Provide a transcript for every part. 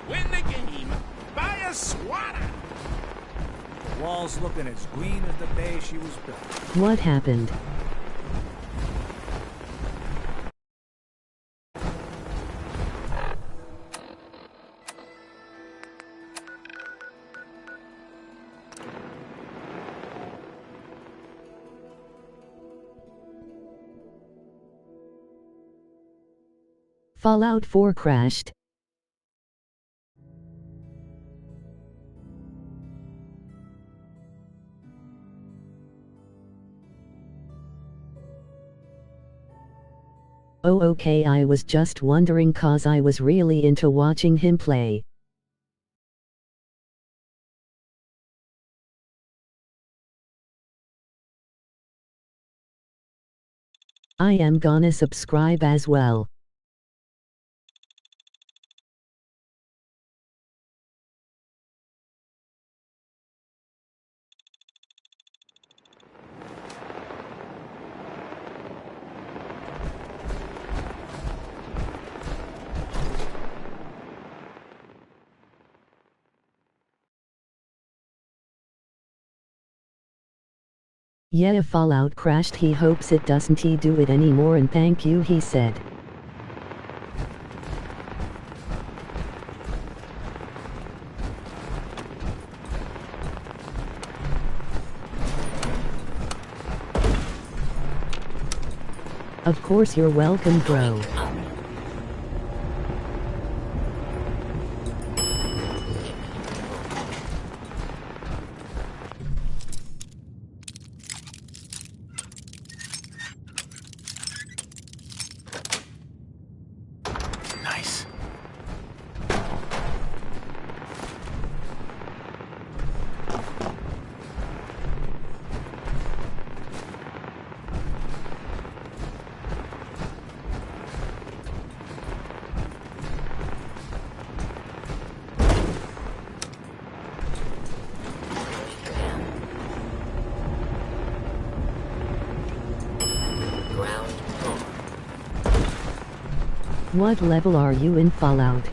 Win the game by a swatter. The wall's looking as green as the day she was built. What happened? Fallout 4 crashed. Oh okay, I was just wondering cause I was really into watching him play. I am gonna subscribe as well. Yeah, Fallout crashed. He hopes it doesn't do it anymore and thank you, he said. Of course you're welcome, bro. Nice. What level are you in Fallout?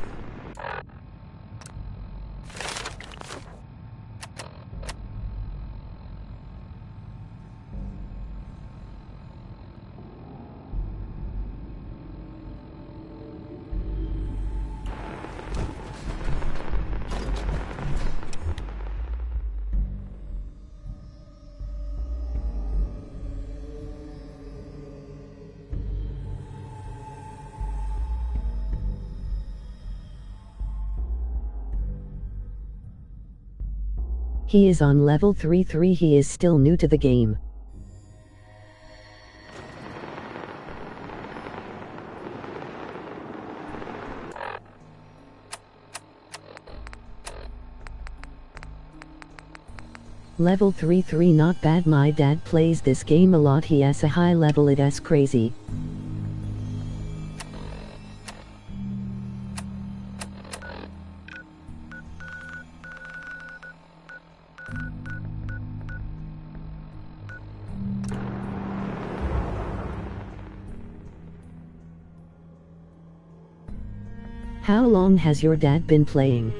He is on level 3. He is still new to the game. Level 3 not bad. My dad plays this game a lot. He has a high level. It's crazy. How long has your dad been playing?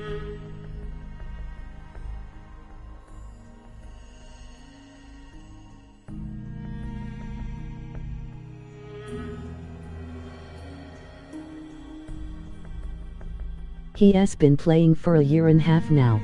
He has been playing for a year and a half now.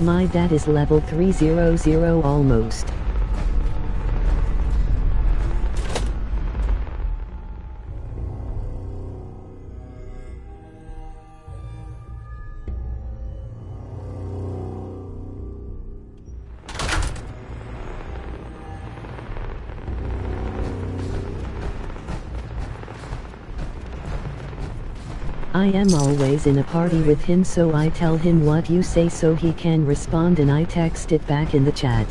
My dad is level 300 almost. I am always in a party with him, so I tell him what you say so he can respond, and I text it back in the chat.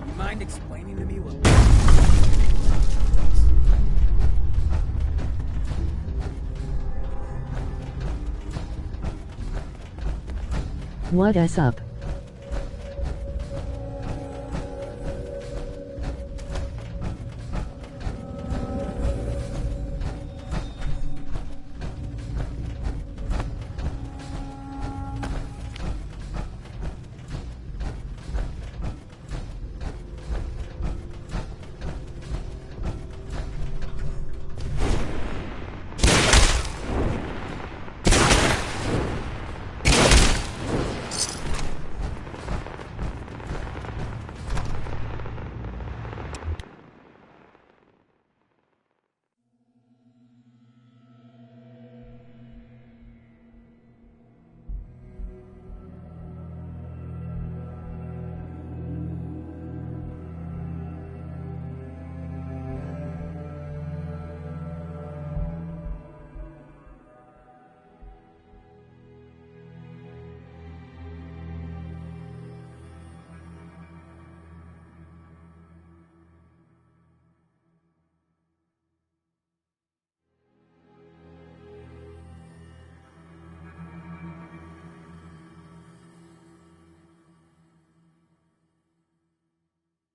You mind explaining to me what... What is up?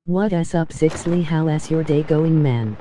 What is up, Zixley? How is your day going, man?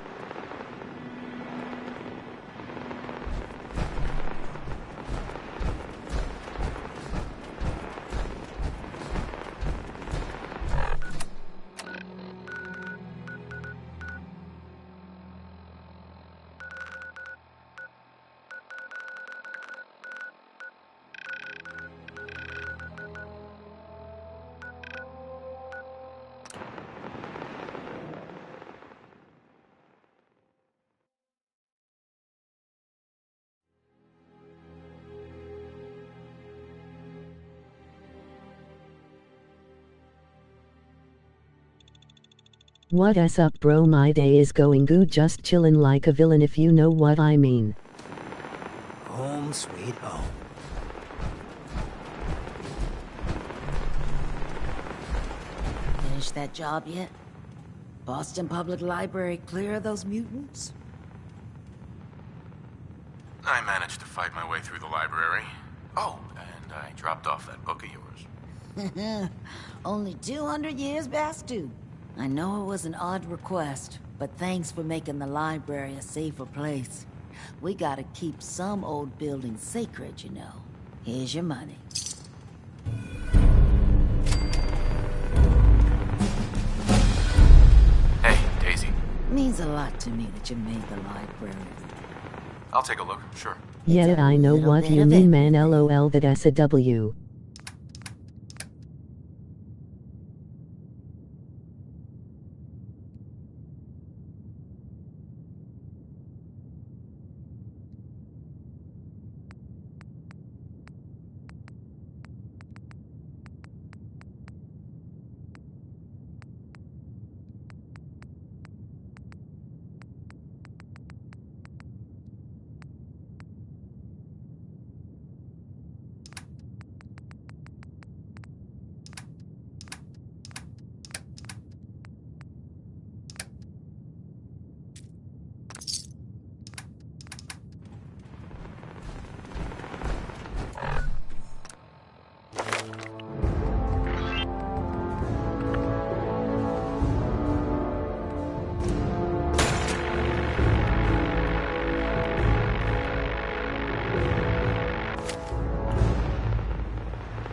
What is up, bro? My day is going good, just chillin' like a villain, if you know what I mean. Home sweet home. Finish that job yet? Boston Public Library clear of those mutants? I managed to fight my way through the library. Oh, and I dropped off that book of yours. Only 200 years past due. I know it was an odd request, but thanks for making the library a safer place. We gotta keep some old buildings sacred, you know. Here's your money. Hey, Daisy. Means a lot to me that you made the library. I'll take a look, sure. Yeah, I know little what bit you of mean, it. man. LOL, that's a W.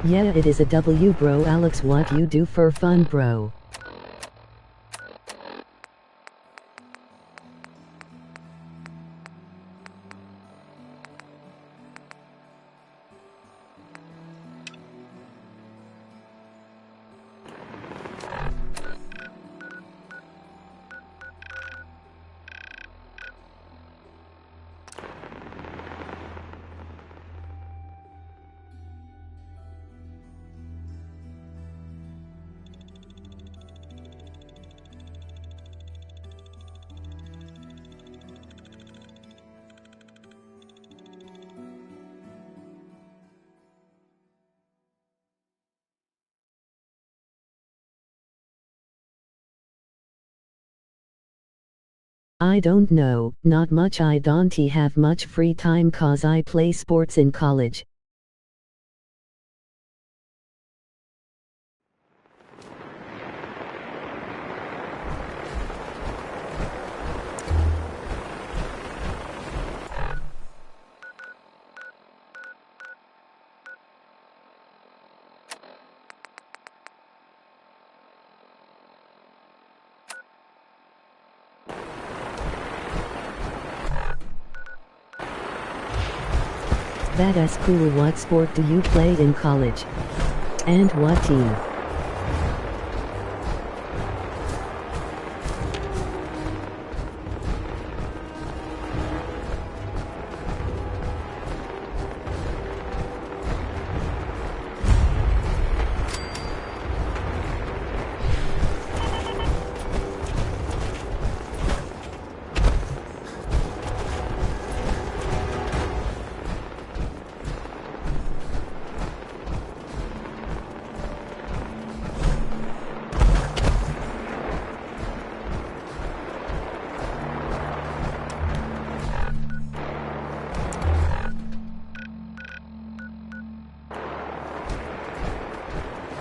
Yeah, it is a W, bro. Alex, what you do for fun, bro? I don't know, not much. I don't have much free time cause I play sports in college. Badass cool. What sport do you play in college? And what team?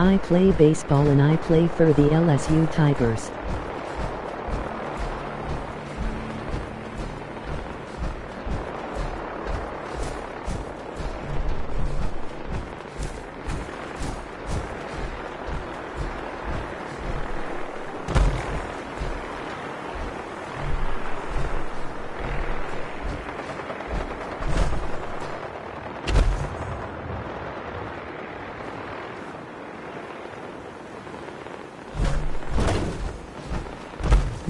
I play baseball and I play for the LSU Tigers.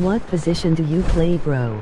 What position do you play, bro?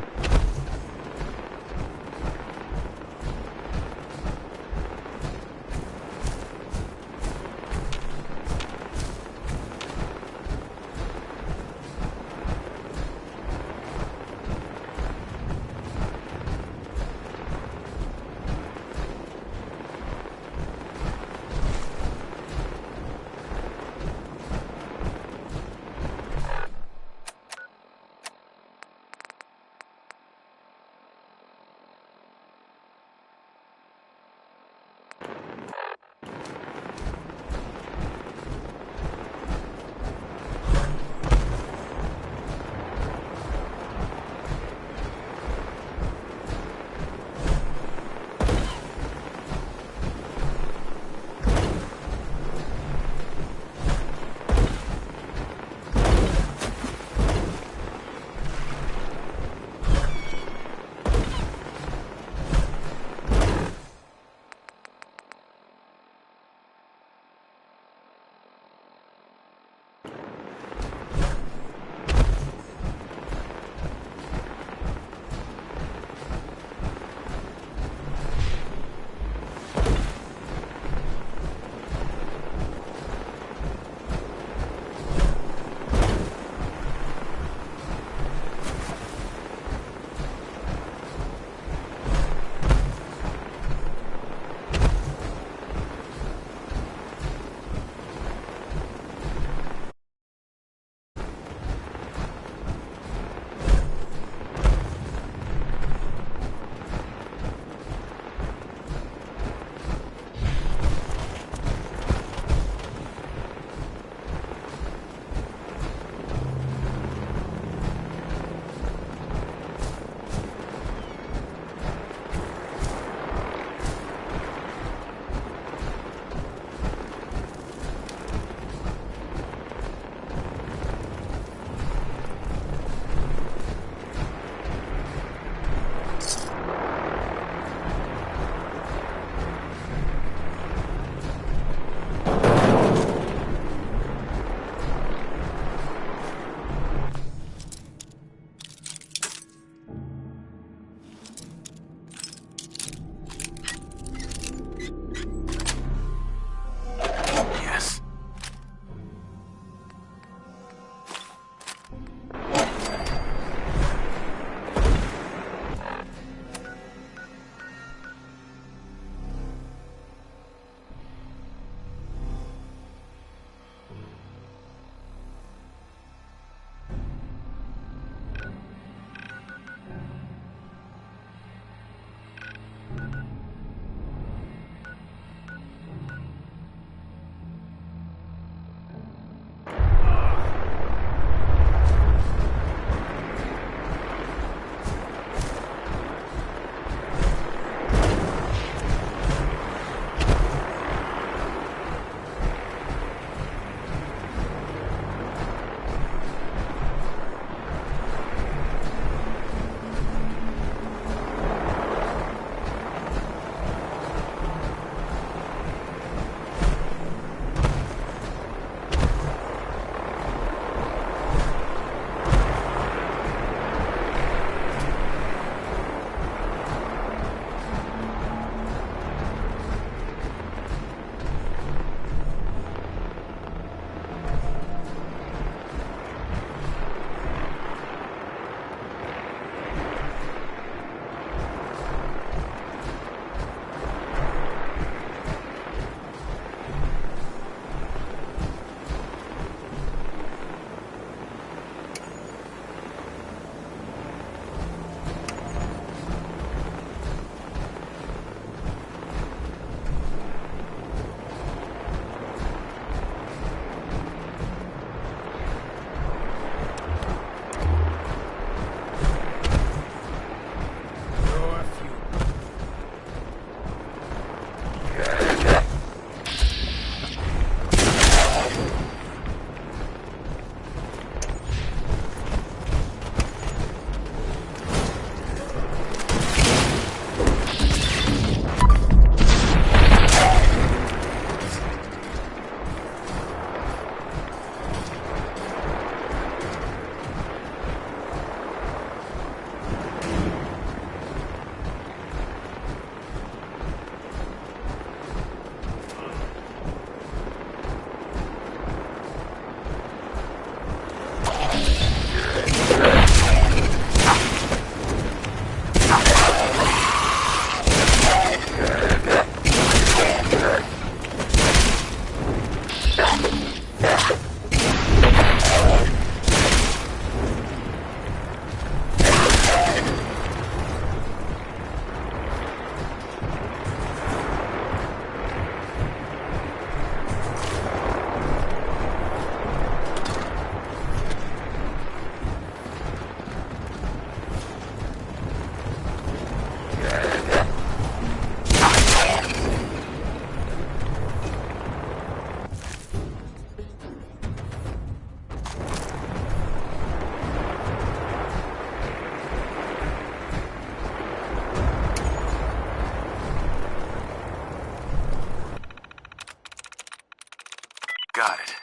got it.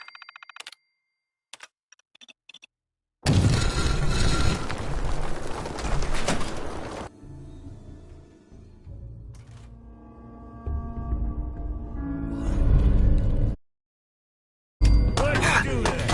Let's do this.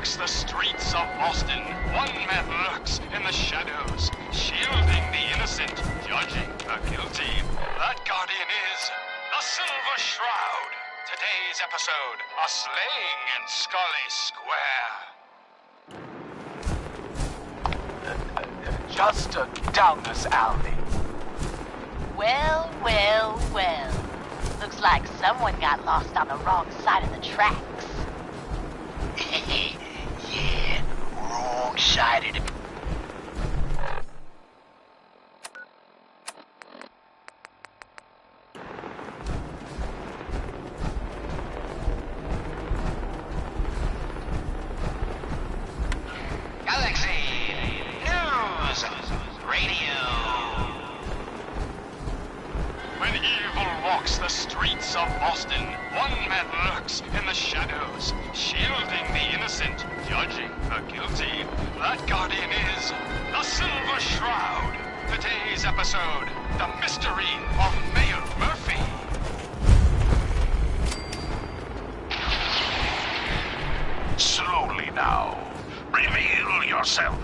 walks the streets of Boston, one man lurks in the shadows, shielding the innocent, judging the guilty. That guardian is the Silver Shroud. Today's episode, a slaying in Scully Square. Just down this alley. Well, well, well. Looks like someone got lost on the wrong side of the tracks. Yeah, wrong side of the... Galaxy News Radio. When evil walks the streets of Boston, one man lurks in the shadows, shielding the innocent, judging the guilty. That guardian is the Silver Shroud. Today's episode, the mystery of Mayor Murphy. Slowly now. Reveal yourself.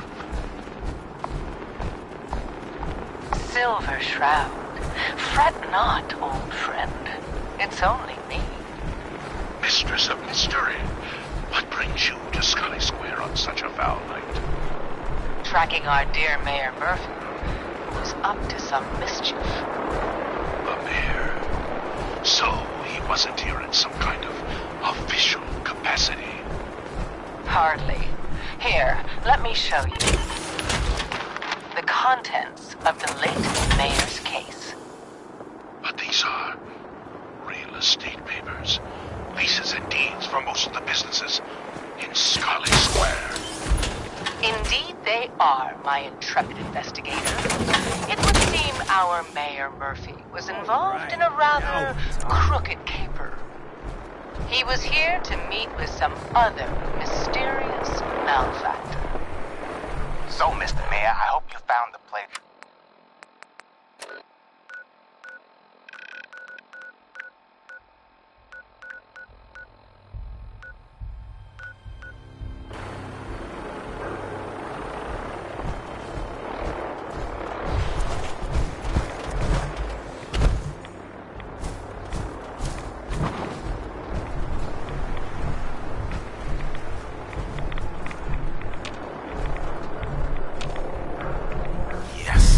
Silver Shroud. Fret not, old friend. It's only me. Mistress of Mystery. What brings you to Scully Square on such a foul night? Tracking our dear Mayor Murphy, who's up to some mischief. The mayor. So he wasn't here in some kind of official capacity. Hardly. Here, let me show you. The contents of the late mayor's case. But these are real estate papers. Leases and deeds for most of the businesses in Scully Square. Indeed they are, my intrepid investigator. It would seem our Mayor Murphy was involved in a rather crooked caper. He was here to meet with some other mysterious malefactor. So, Mr. Mayor, I hope you found the place. Yes.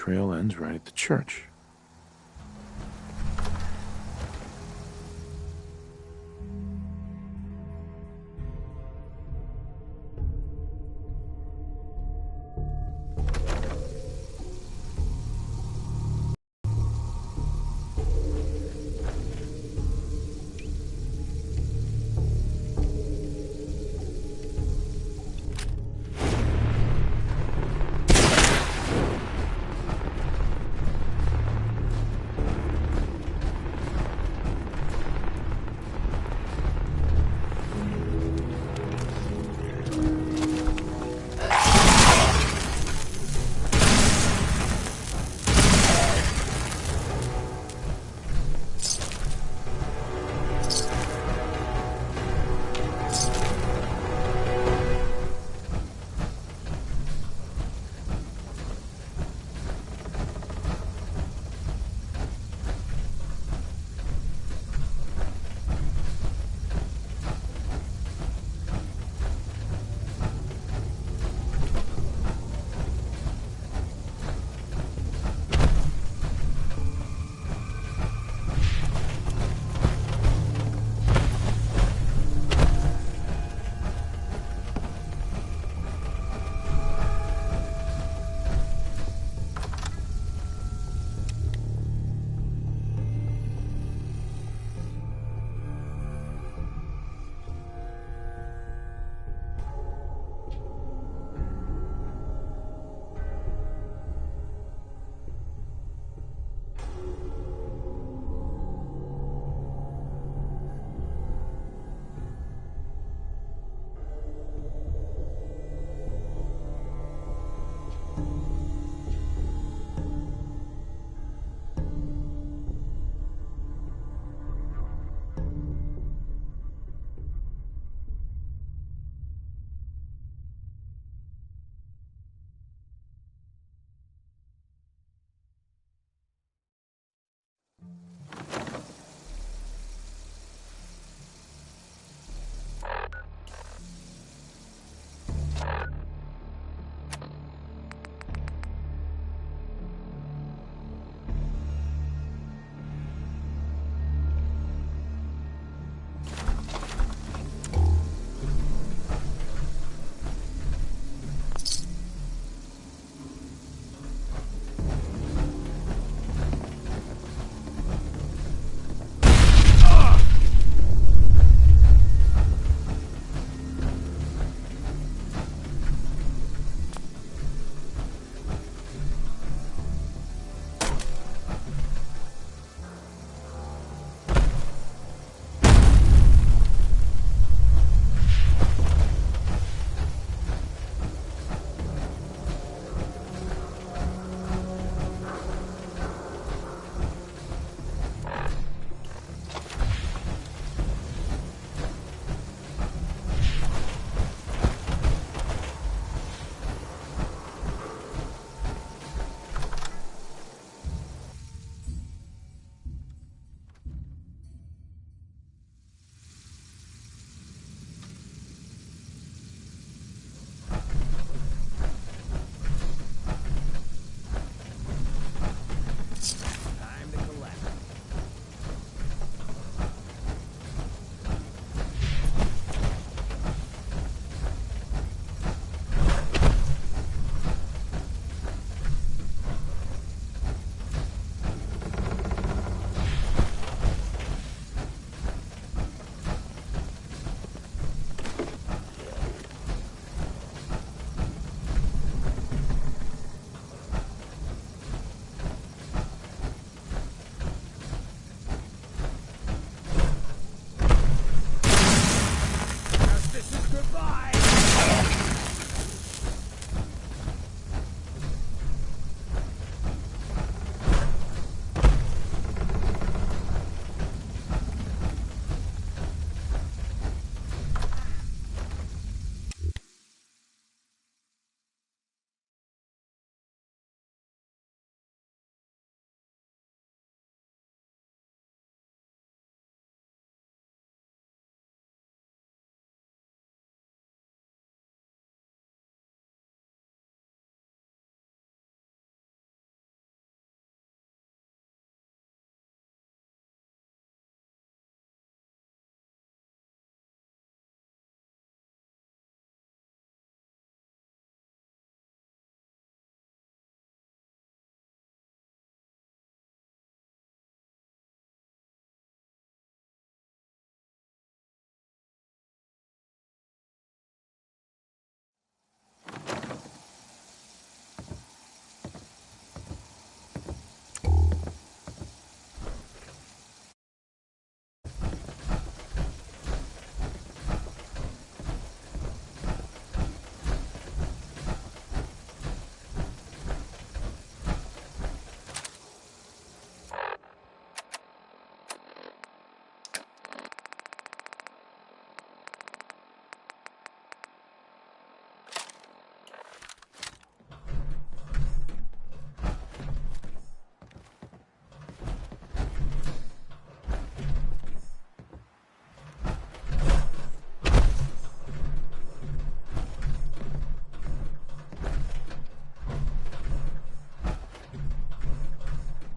trail ends right at the church.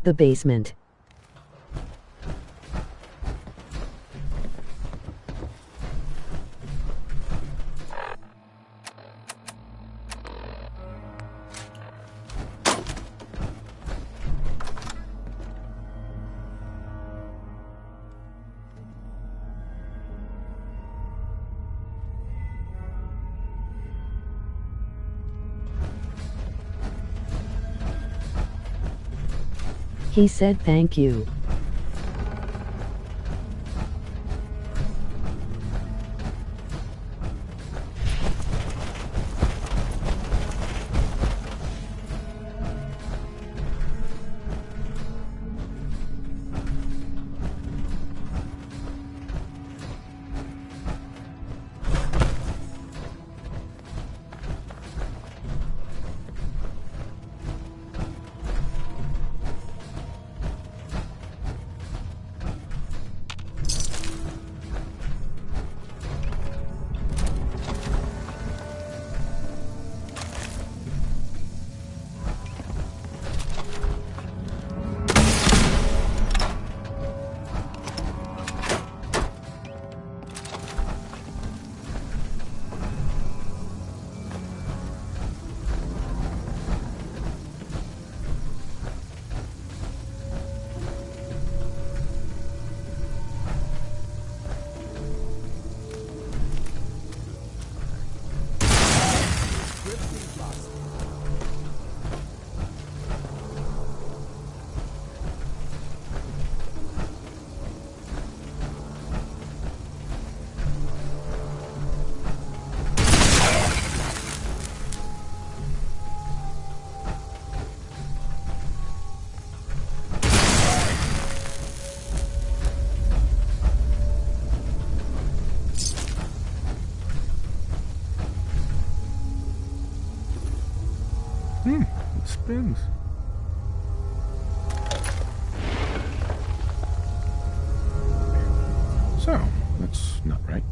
The basement. He said thank you. It spins. So, that's not right.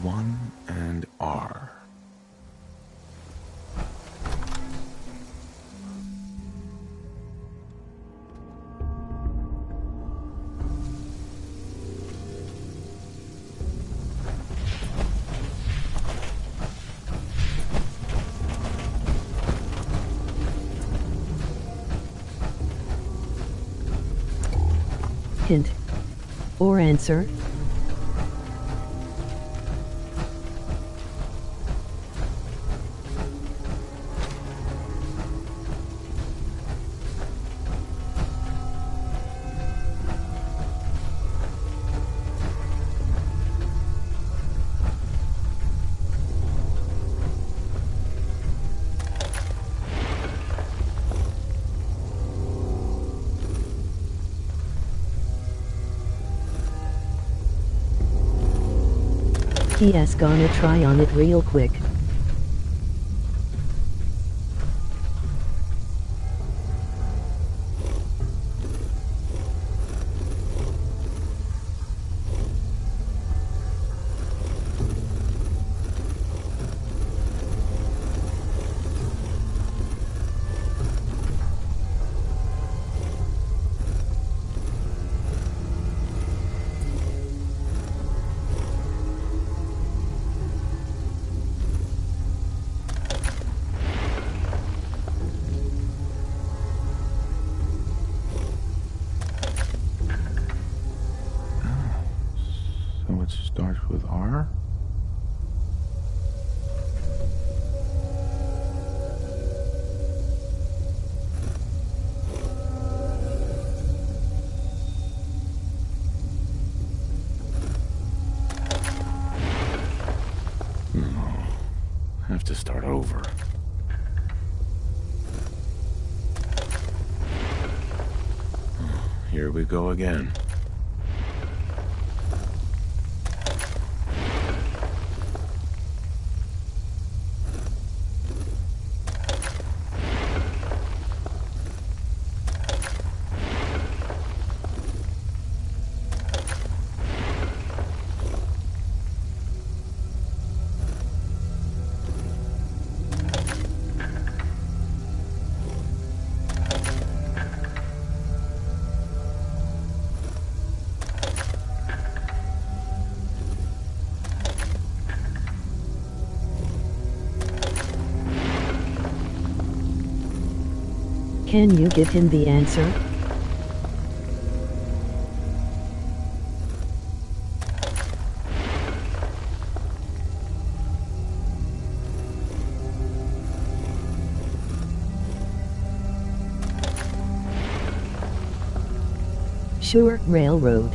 One and R. Hint. Or answer. P.S. Gonna try on it real quick. So it starts with R? No. Have to start over. Here we go again. Can you give him the answer? Sure, railroad.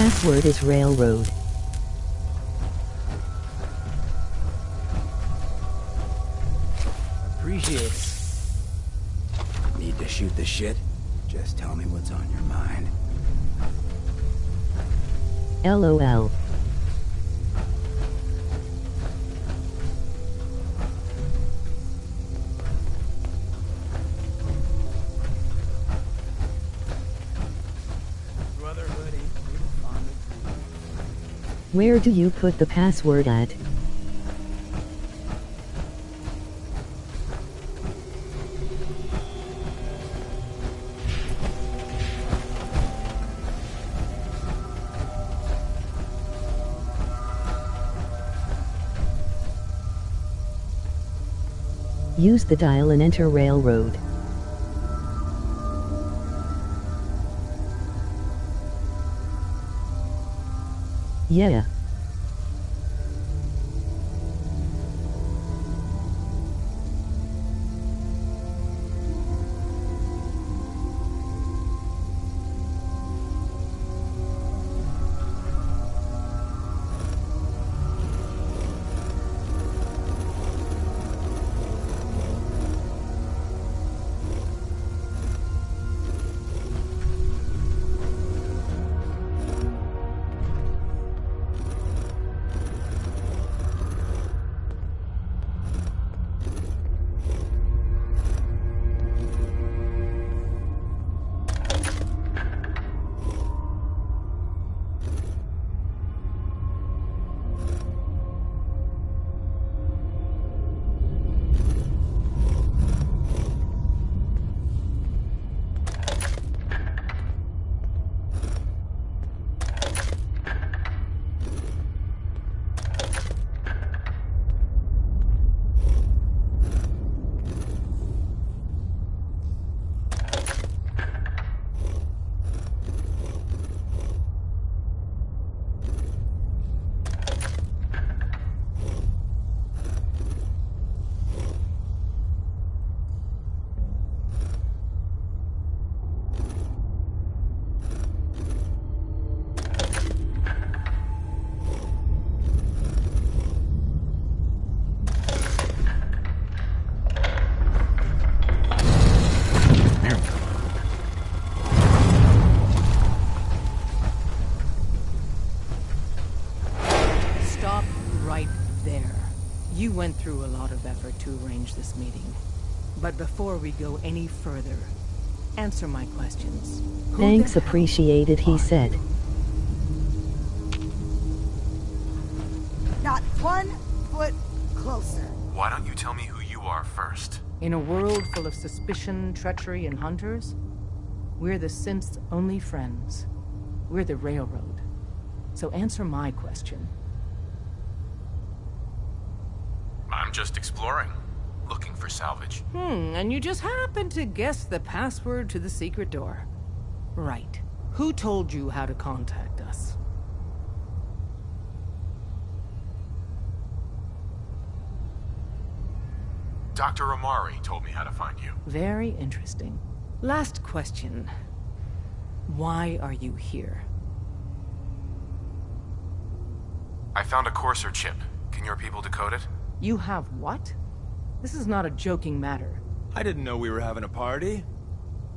Password is railroad. Appreciate it. Need to shoot the shit? Just tell me what's on your mind. LOL. Where do you put the password at? Use the dial and enter railroad. Yeah. You went through a lot of effort to arrange this meeting. But before we go any further, answer my questions. Thanks appreciated, he said. Not 1 foot closer. Why don't you tell me who you are first? In a world full of suspicion, treachery, and hunters, we're the synth's only friends. We're the Railroad. So answer my question. I'm just exploring, looking for salvage. And you just happened to guess the password to the secret door. Right. Who told you how to contact us? Dr. Amari told me how to find you. Very interesting. Last question. Why are you here? I found a Courser chip. Can your people decode it? You have what? This is not a joking matter. I didn't know we were having a party.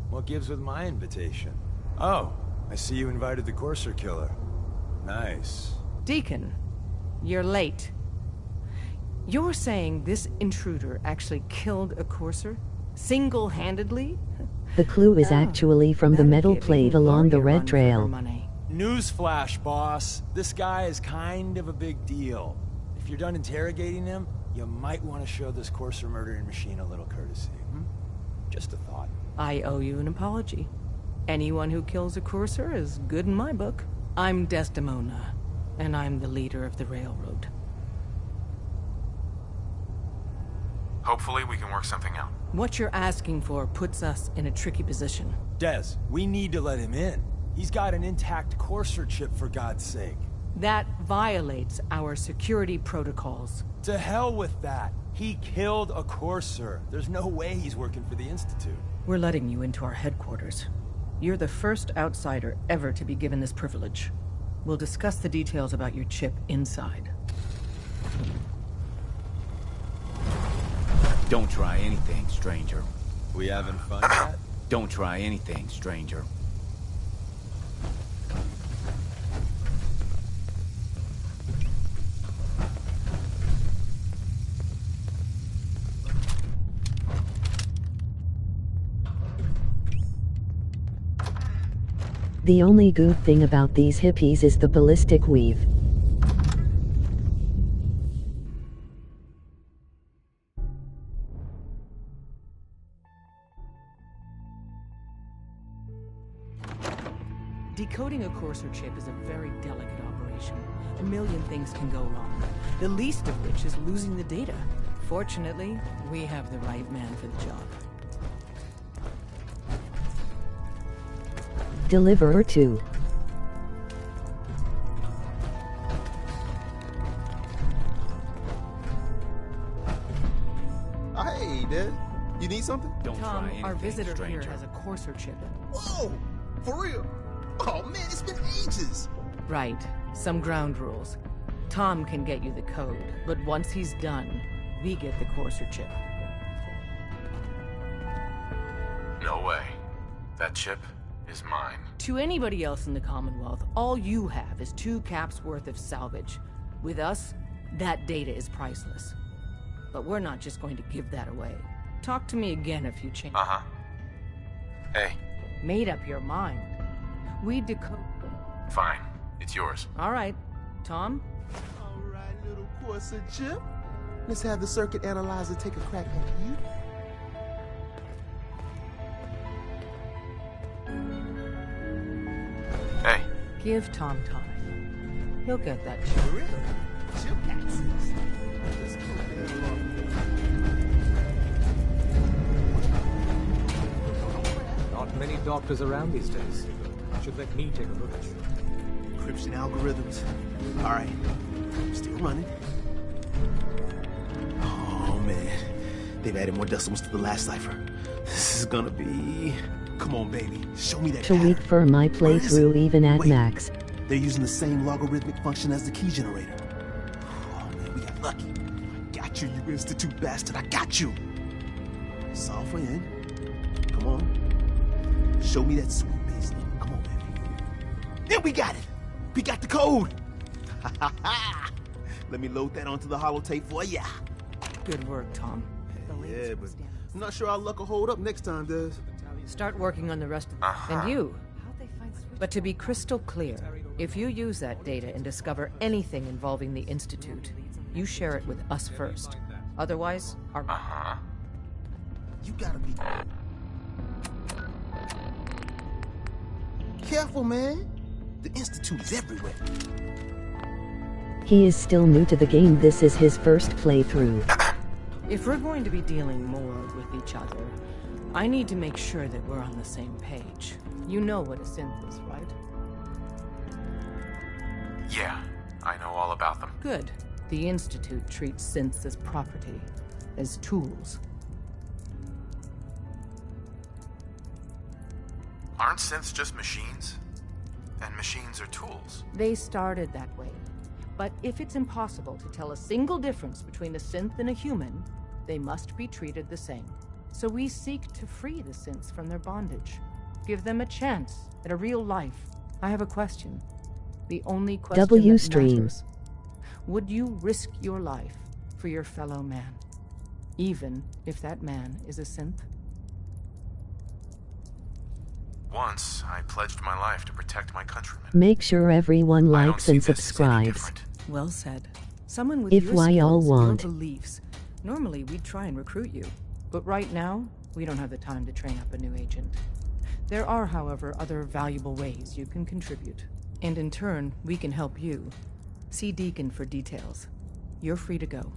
What gives with my invitation? Oh, I see you invited the Courser killer. Nice. Deacon, you're late. You're saying this intruder actually killed a Courser? Single-handedly? The clue is actually from the metal plate along the red trail. Newsflash, boss. This guy is kind of a big deal. If you're done interrogating him, you might want to show this Courser murdering machine a little courtesy. Just a thought. I owe you an apology. Anyone who kills a Courser is good in my book. I'm Desdemona, and I'm the leader of the Railroad. Hopefully we can work something out. What you're asking for puts us in a tricky position. Des, we need to let him in. He's got an intact Courser chip, for God's sake. That violates our security protocols. To hell with that. He killed a Courser. There's no way he's working for the Institute. We're letting you into our headquarters. You're the first outsider ever to be given this privilege. We'll discuss the details about your chip inside. Don't try anything, stranger. We having fun yet? Don't try anything, stranger. The only good thing about these hippies is the ballistic weave. Decoding a Courser chip is a very delicate operation. A million things can go wrong, the least of which is losing the data. Fortunately, we have the right man for the job. Deliverer 2. Hey, Dad. You need something? Don't Tom, try anything, our visitor stranger. here has a Courser chip. Whoa! For real? Oh, man, it's been ages. Right. Some ground rules. Tom can get you the code, but once he's done, we get the Courser chip. No way. That chip is mine. To anybody else in the Commonwealth, all you have is 2 caps worth of salvage. With us, that data is priceless. But we're not just going to give that away. Talk to me again if you change. Uh-huh. Hey. Made up your mind. We decode... Fine. It's yours. All right. Tom? All right, little Courser chip. Let's have the circuit analyzer take a crack at you. Hey. Give Tom time. He'll get that chip. For real? Chip access. Let's go there. Not many doctors around these days. Should let me take a look at you. Encryption algorithms. All right. Still running. Oh, man. They've added more decimals to the last cipher. This is gonna be... Come on, baby. Show me that Too weak for my playthrough even at max. They're using the same logarithmic function as the key generator. Oh, man, we got lucky. Got you, you Institute bastard. I got you. Solve in. Come on. Show me that sweet base number. Come on, baby. Yeah, we got it. We got the code. Let me load that onto the holotape for ya. Good work, Tom. Yeah, but I'm not sure our luck will hold up next time, Des. Start working on the rest of them. And you. But to be crystal clear, if you use that data and discover anything involving the Institute, you share it with us first. Otherwise, our... You gotta be... Careful, man. The Institute is everywhere. He is still new to the game. This is his first playthrough. If we're going to be dealing more with each other, I need to make sure that we're on the same page. You know what a synth is, right? Yeah, I know all about them. Good. The Institute treats synths as property, as tools. Aren't synths just machines? And machines are tools. They started that way. But if it's impossible to tell a single difference between a synth and a human, they must be treated the same. So we seek to free the synths from their bondage. Give them a chance at a real life. I have a question. The only question that matters. Would you risk your life for your fellow man? Even if that man is a synth? Once, I pledged my life to protect my countrymen. Make sure everyone likes and subscribes. Well said. Someone with If your why y'all skills, want. your beliefs. Normally, we'd try and recruit you. But right now, we don't have the time to train up a new agent. There are, however, other valuable ways you can contribute. And in turn, we can help you. See Deacon for details. You're free to go.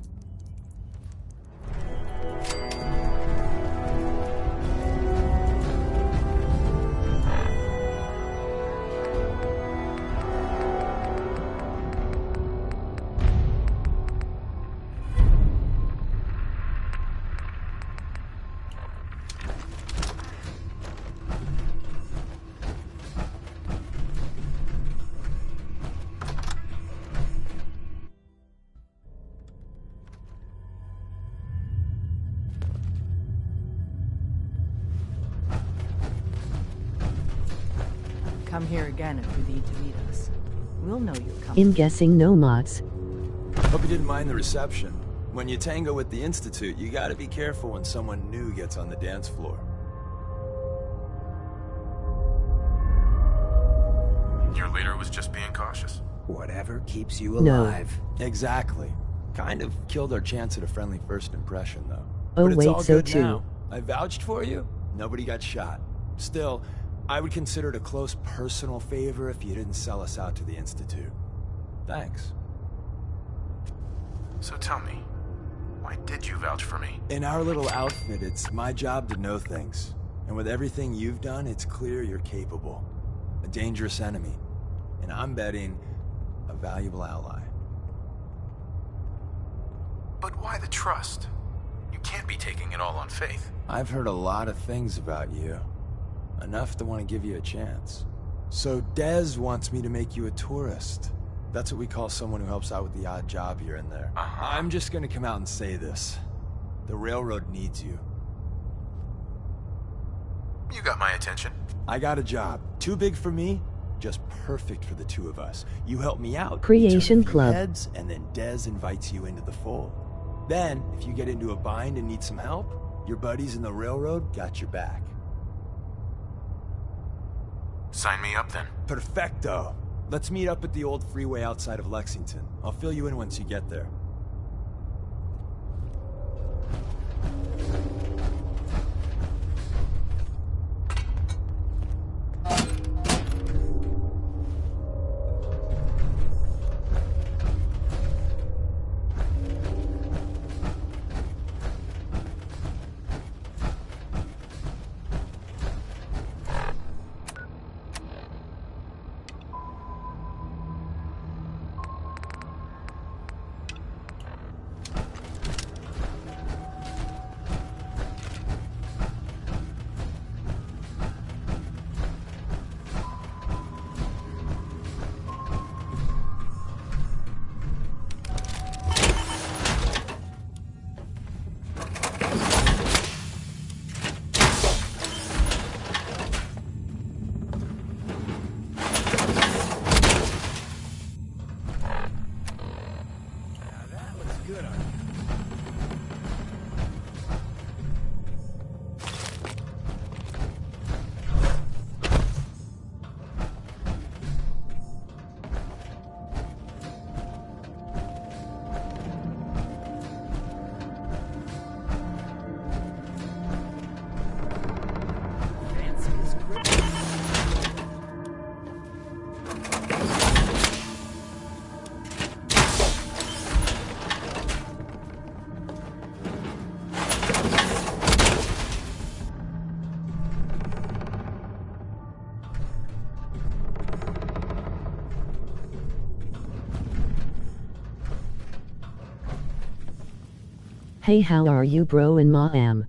Come here again if you need to meet us. We'll know you're coming. I'm guessing no mods. Hope you didn't mind the reception. When you tango with the Institute, you gotta be careful when someone new gets on the dance floor. Your leader was just being cautious. Whatever keeps you No. alive. Exactly. Kind of killed our chance at a friendly first impression, though. Oh, But it's wait, all so good too. now. I vouched for you. Nobody got shot. Still, I would consider it a close personal favor if you didn't sell us out to the Institute. Thanks. So tell me, why did you vouch for me? In our little outfit, it's my job to know things. And with everything you've done, it's clear you're capable. A dangerous enemy. And I'm betting a valuable ally. But why the trust? You can't be taking it all on faith. I've heard a lot of things about you. Enough to want to give you a chance. So Dez wants me to make you a tourist. That's what we call someone who helps out with the odd job here and there. I'm just gonna come out and say this. The railroad needs you. You got my attention. I got a job. Too big for me, just perfect for the two of us. You help me out. Creation we turn a few Club. Heads, and then Dez invites you into the fold. Then, if you get into a bind and need some help, your buddies in the railroad got your back. Sign me up then. Perfecto. Let's meet up at the old freeway outside of Lexington. I'll fill you in once you get there. Hey, how are you, bro and ma am?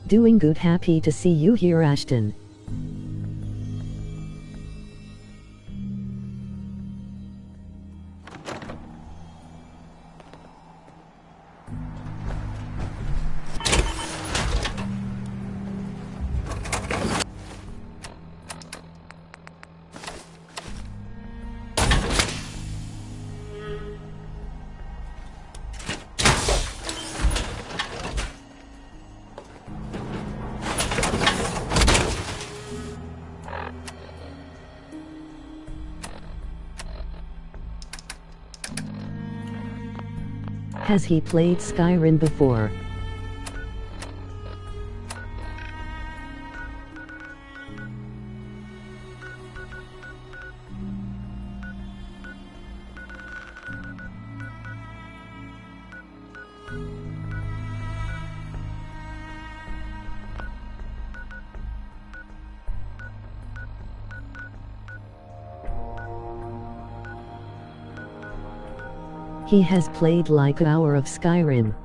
Doing good, happy to see you here, Ashton. Has he played Skyrim before? He has played like an hour of Skyrim.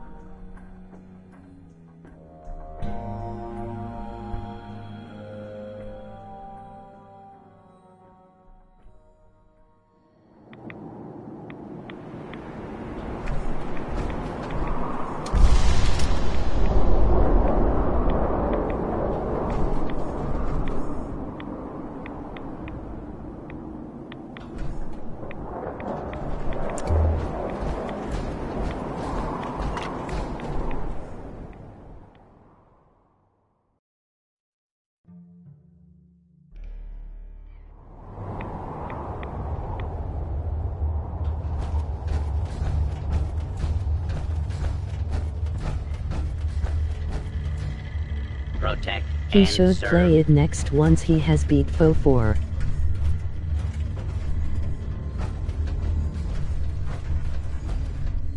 Protect He and should serve. play it next once he has beat Foe 4.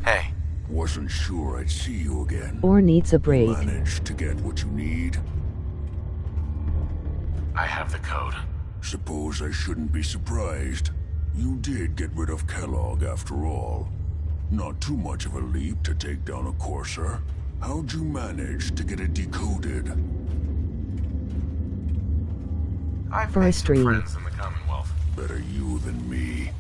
Hey. Wasn't sure I'd see you again. Or needs a break. Managed to get what you need? I have the code. Suppose I shouldn't be surprised. You did get rid of Kellogg after all. Not too much of a leap to take down a Courser. How'd you manage to get it decoded? I've For a made some stream. friends in the Commonwealth. Better you than me.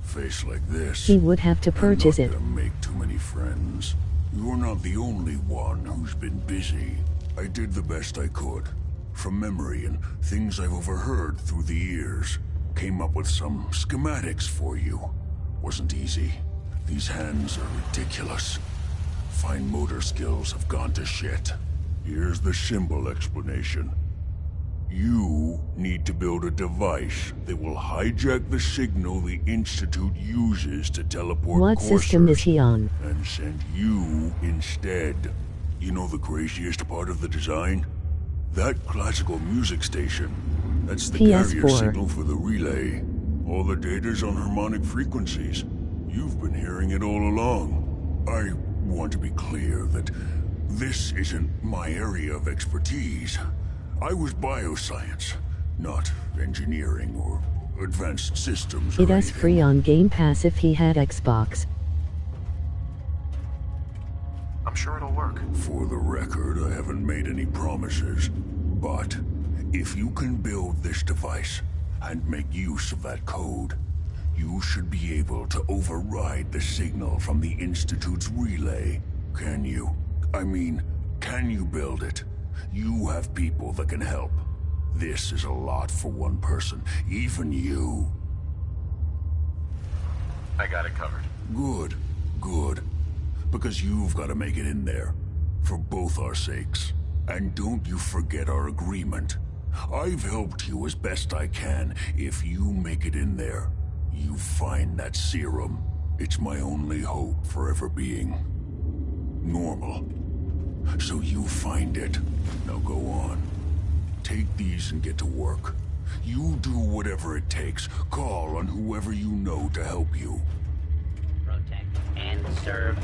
Face like this. He would have to purchase I'm it. not gonna make too many friends. You're not the only one who's been busy. I did the best I could. From memory and things I've overheard through the years. Came up with some schematics for you. Wasn't easy. These hands are ridiculous. Fine motor skills have gone to shit. Here's the symbol explanation. You need to build a device that will hijack the signal the Institute uses to teleport What system is he on? and send you instead. You know the craziest part of the design? That classical music station. That's the carrier PS4. signal for the relay. All the data's on harmonic frequencies. You've been hearing it all along. I want to be clear that this isn't my area of expertise. I was bioscience, not engineering or advanced systems. It or is anything. free on Game Pass if he had Xbox. I'm sure it'll work. For the record, I haven't made any promises, but if you can build this device and make use of that code, you should be able to override the signal from the Institute's relay. Can you? I mean, can you build it? You have people that can help. This is a lot for one person, even you. I got it covered. Good, good. Because you've got to make it in there. For both our sakes. And don't you forget our agreement. I've helped you as best I can. If you make it in there, you find that serum. It's my only hope for ever being normal. So you find it. Now go on. Take these and get to work. You do whatever it takes. Call on whoever you know to help you. Protect and serve.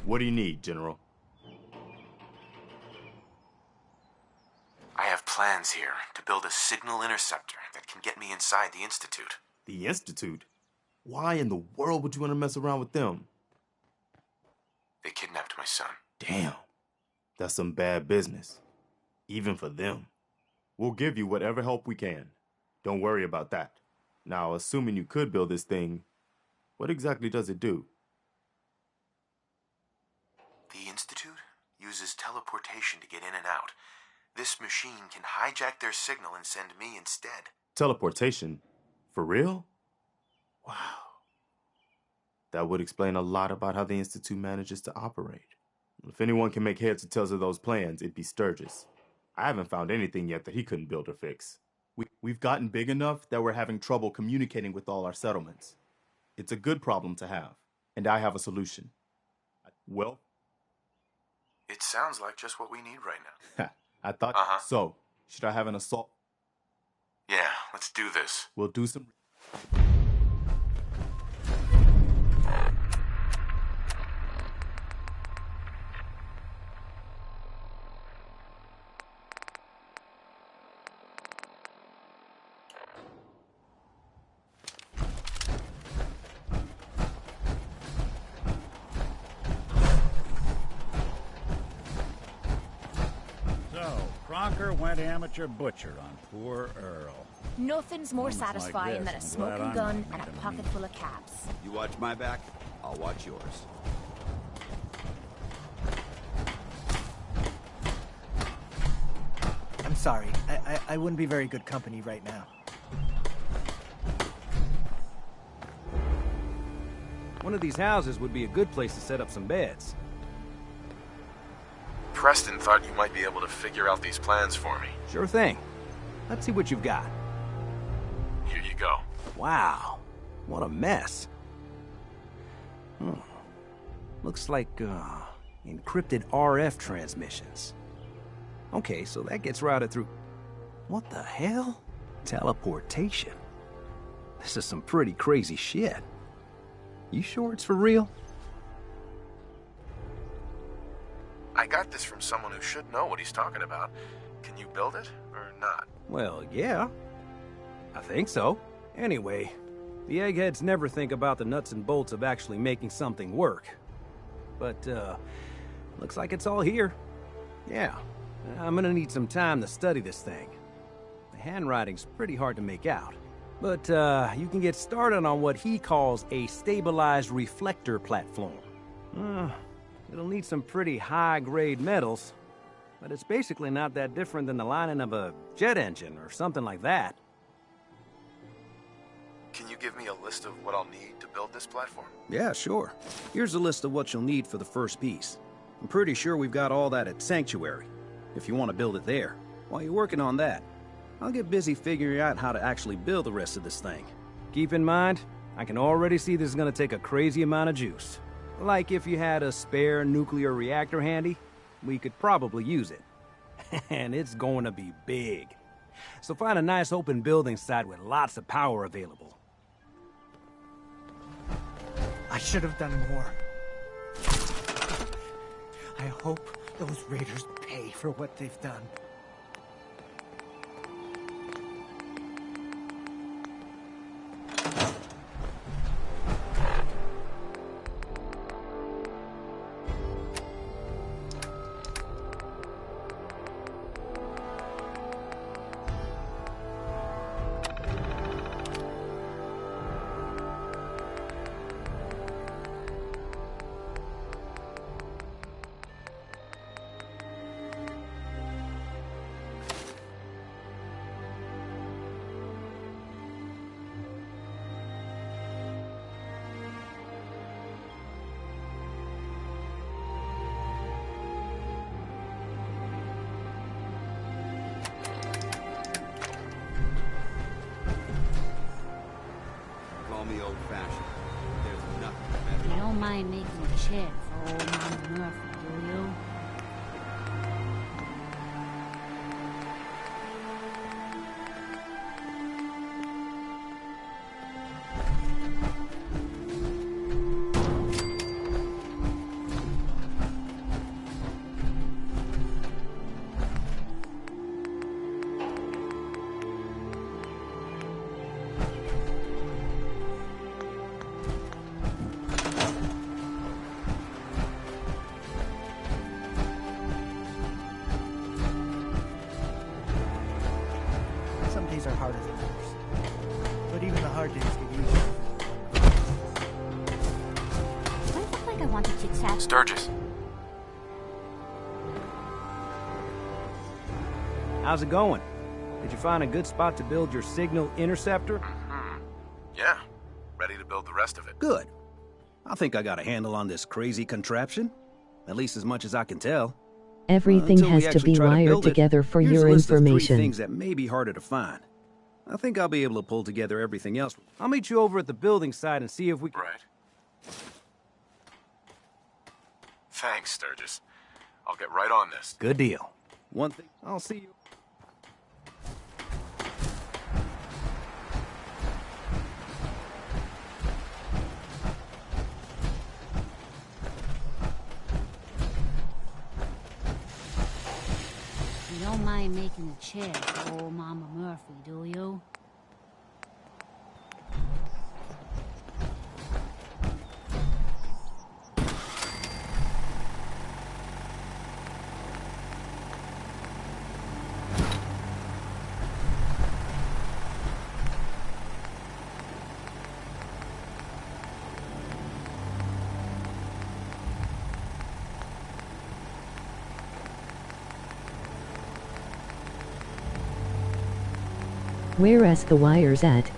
What do you need, General? I have plans here to build a signal interceptor that can get me inside the Institute. The Institute? Why in the world would you want to mess around with them? They kidnapped my son. Damn. That's some bad business. Even for them. We'll give you whatever help we can. Don't worry about that. Now, assuming you could build this thing, what exactly does it do? The Institute uses teleportation to get in and out. This machine can hijack their signal and send me instead. Teleportation? For real? Wow. That would explain a lot about how the Institute manages to operate. If anyone can make heads or tails of those plans, it'd be Sturgis. I haven't found anything yet that he couldn't build or fix. We've gotten big enough that we're having trouble communicating with all our settlements. It's a good problem to have, and I have a solution. Well, it sounds like just what we need right now. I thought so. Should I have an assault? Yeah, let's do this. We'll do some... Crocker went amateur butcher on poor Earl. Nothing's more satisfying than a smoking gun and a pocket full of caps. You watch my back, I'll watch yours. I'm sorry. I wouldn't be very good company right now. One of these houses would be a good place to set up some beds. Preston thought you might be able to figure out these plans for me. Sure thing. Let's see what you've got. Here you go. Wow. What a mess. Looks like, encrypted RF transmissions. Okay, so that gets routed through... What the hell? Teleportation. This is some pretty crazy shit. You sure it's for real? I got this from someone who should know what he's talking about. Can you build it, or not? Well, yeah. I think so. Anyway, the eggheads never think about the nuts and bolts of actually making something work. But, looks like it's all here. Yeah, I'm gonna need some time to study this thing. The handwriting's pretty hard to make out. But, you can get started on what he calls a stabilized reflector platform. It'll need some pretty high-grade metals, but it's basically not that different than the lining of a jet engine or something like that. Can you give me a list of what I'll need to build this platform? Yeah, sure. Here's a list of what you'll need for the first piece. I'm pretty sure we've got all that at Sanctuary, if you want to build it there. While you're working on that, I'll get busy figuring out how to actually build the rest of this thing. Keep in mind, I can already see this is gonna take a crazy amount of juice. Like if you had a spare nuclear reactor handy, we could probably use it. And it's going to be big. So find a nice open building site with lots of power available. I should have done more. I hope those raiders pay for what they've done. Me old-fashioned. There's nothing better. You don't mind making a chair for old Mama Murphy, do you? Are harder than others. But even the hard days get easier. Do I look like I want to chit-chat? Sturgis. How's it going? Did you find a good spot to build your signal interceptor? Yeah. Ready to build the rest of it. Good. I think I got a handle on this crazy contraption. At least as much as I can tell. Everything Until we has to actually be try to wired build it, together for here's your a list of 3 information. things that may be harder to find. I think I'll be able to pull together everything else. I'll meet you over at the building site and see if we can... Right. Thanks, Sturgis. I'll get right on this. Good deal. One thing, I'll see you. You don't mind making a chair for old Mama Murphy, do you? Where's the wires at?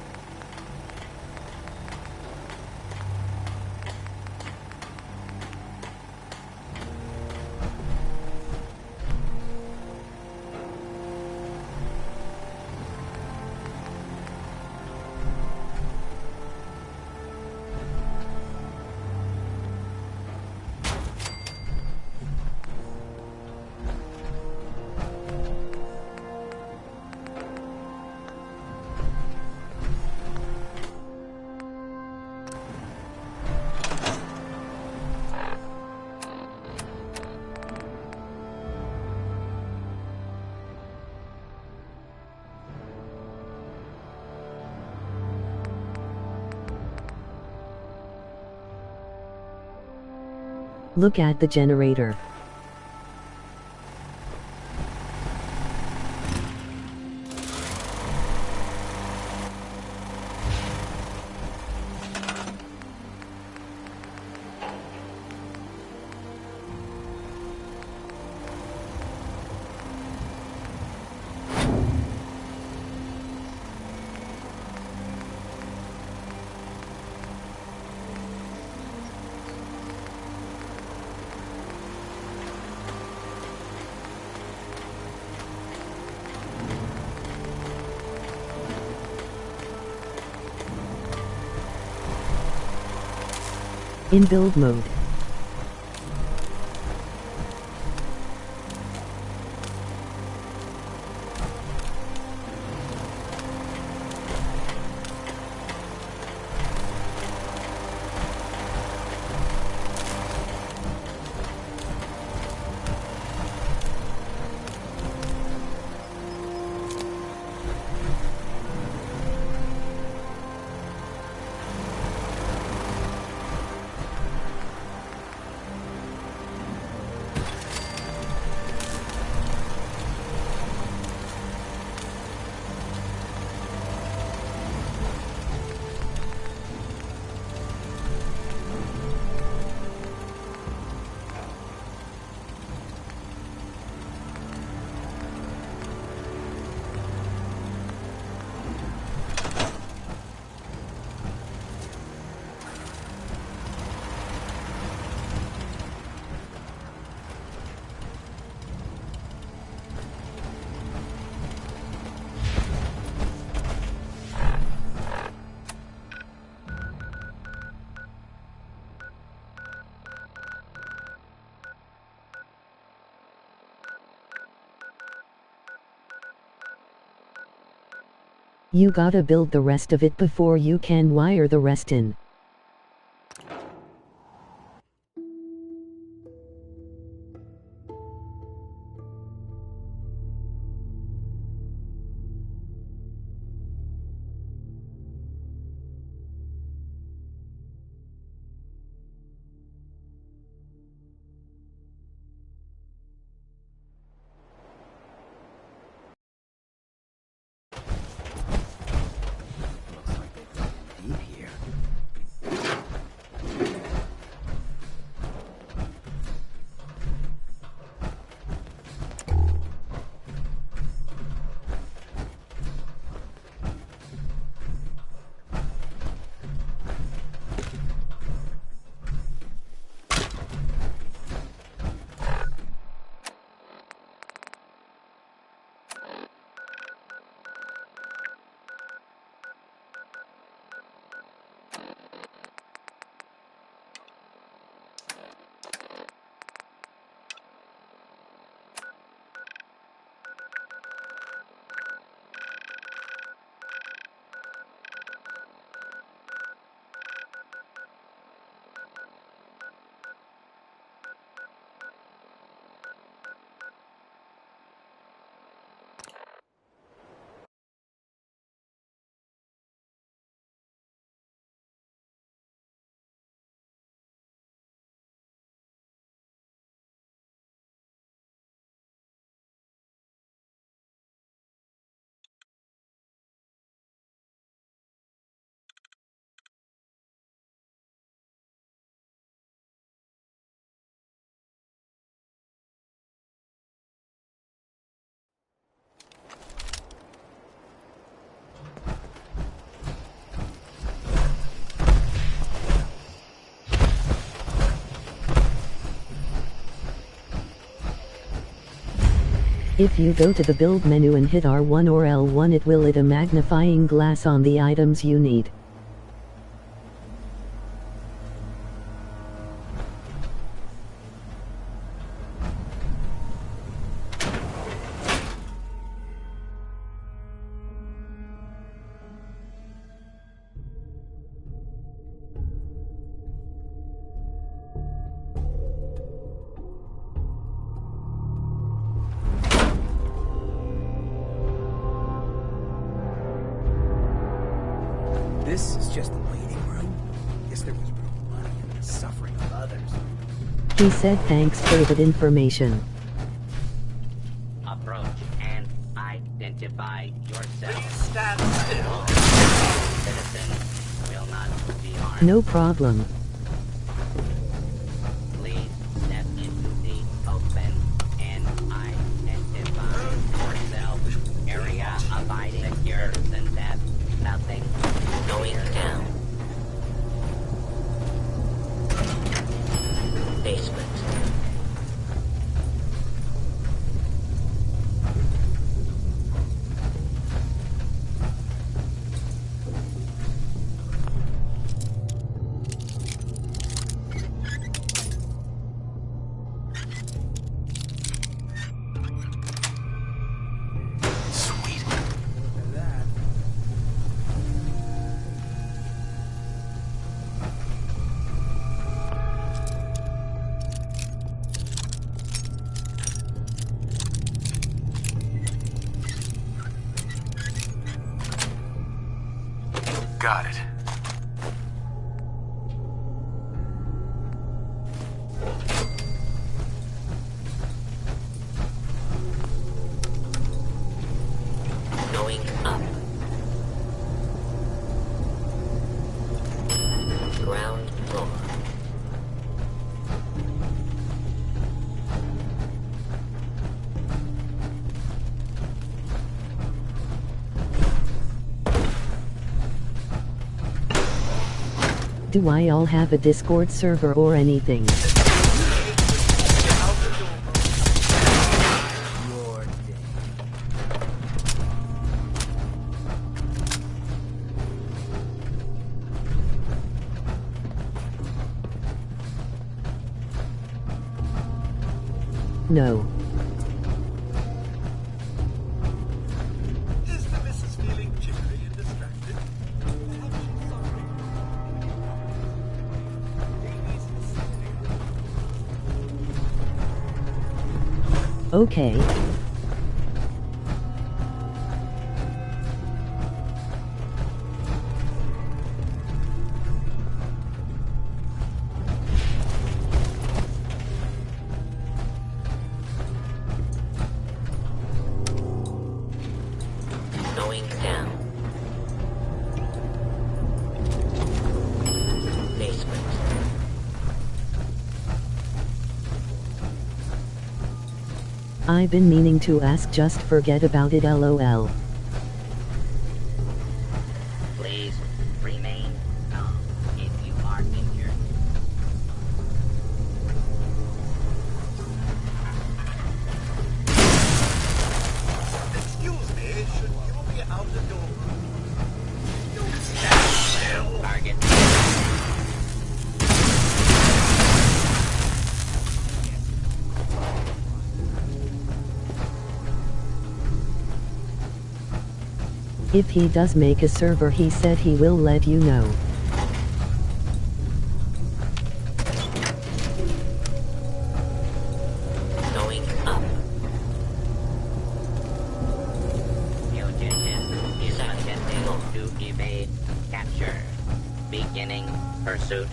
Look at the generator. In build mode. You gotta build the rest of it before you can wire the rest in. If you go to the build menu and hit R1 or L1, it will lit a magnifying glass on the items you need. This is just the waiting room. Guess there was real money in the suffering of others. He said thanks for that information. Approach and identify yourself. Please stand still. Citizens will not be harmed. No problem. Please step into the open and identify yourself. Area abiding secure and that nothing going down. Basement. Got it. Going up. Ground floor. Do I all have a Discord server or anything? No. Is the missus feeling jittery and distracted? Okay. Going down. Basement. I've been meaning to ask, just forget about it, lol. Please remain calm if you are injured. Excuse me, should you be out the door? Don't stand still. Target. If he does make a server, he said he will let you know. Going up. Fugitive is attempting to evade capture. Beginning pursuit.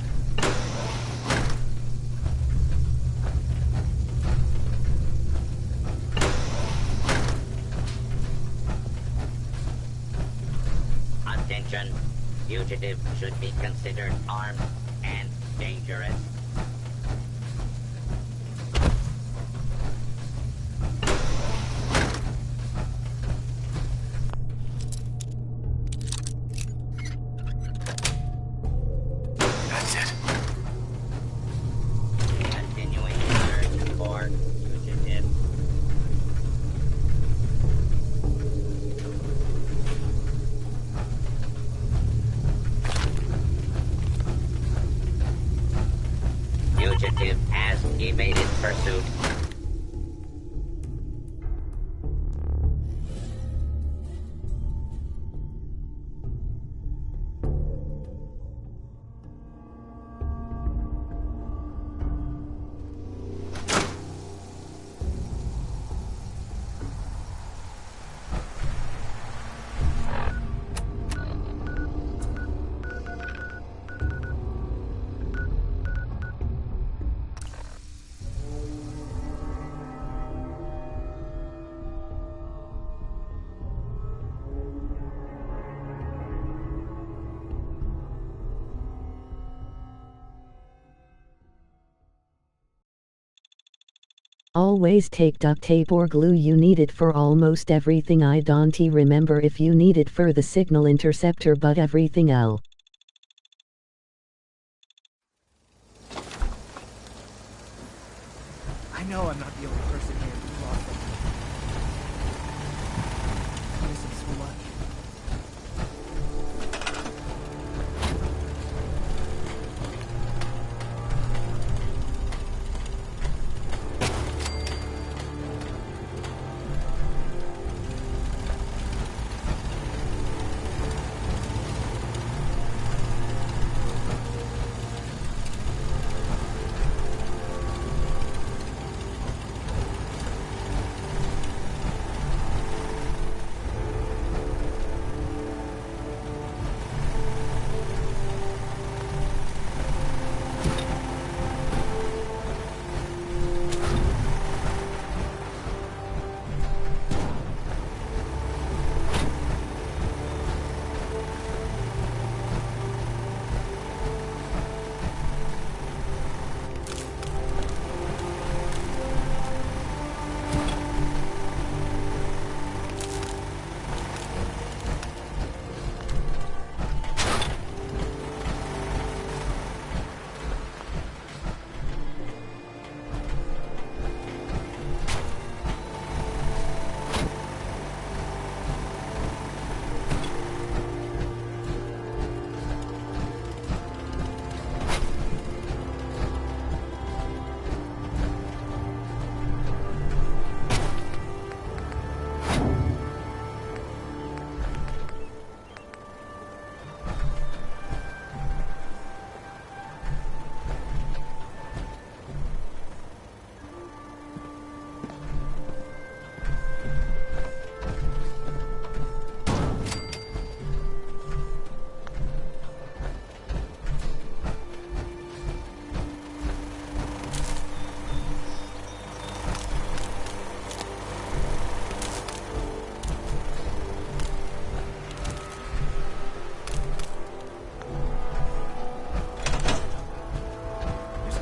Attention. Fugitive should be considered armed and dangerous. That's it. Continuing search for fugitive. Fugitive has evaded pursuit. Always take duct tape or glue. You need it for almost everything. I don't remember if you need it for the signal interceptor, but everything else. I know I'm not the only person here who's lost it. I miss him so much.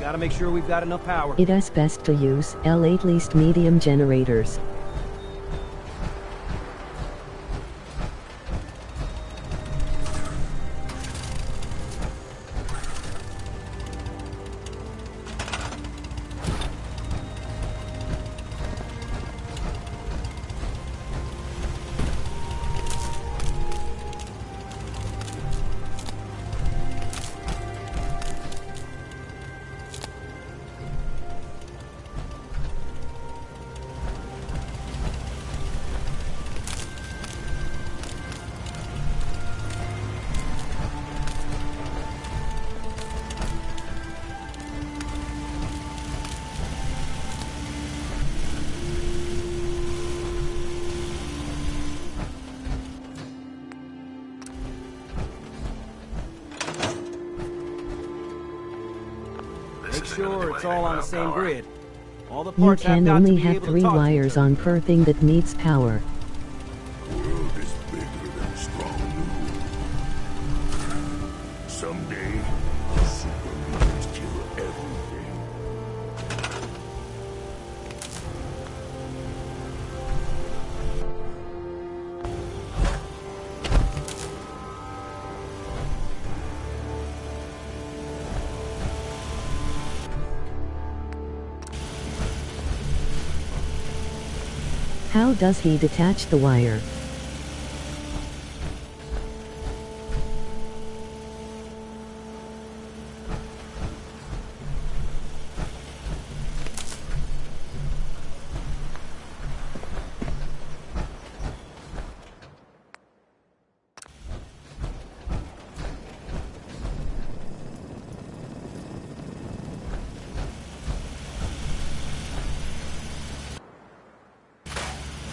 Gotta make sure we've got enough power. It is best to use L8 least medium generators. Make sure it's all on the same grid. All the You parts can have got to only be have able to 3 talk to each wires other. on per thing that needs power. World is bigger than strong new. Someday, super mutants kill everything. How does he detach the wire?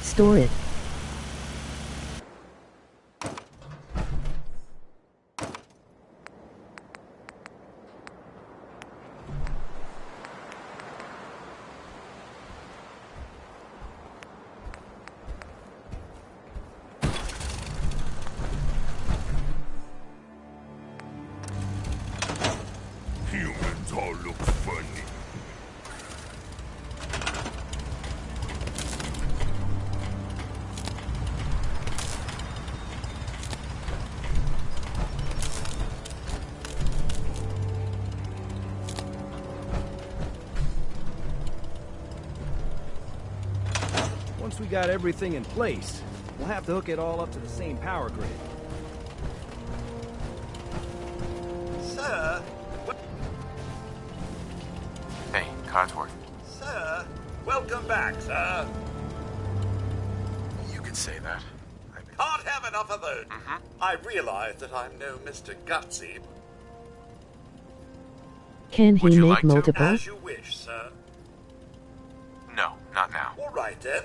Store it. Humans all look funny. Once we got everything in place, we'll have to hook it all up to the same power grid. Sir? Hey, Codsworth. Sir? Welcome back, sir. You could say that. Can't have enough of those. I realize that I'm no Mr. Gutsy. Can he make multiple? As you wish, sir. No, not now. All right, then.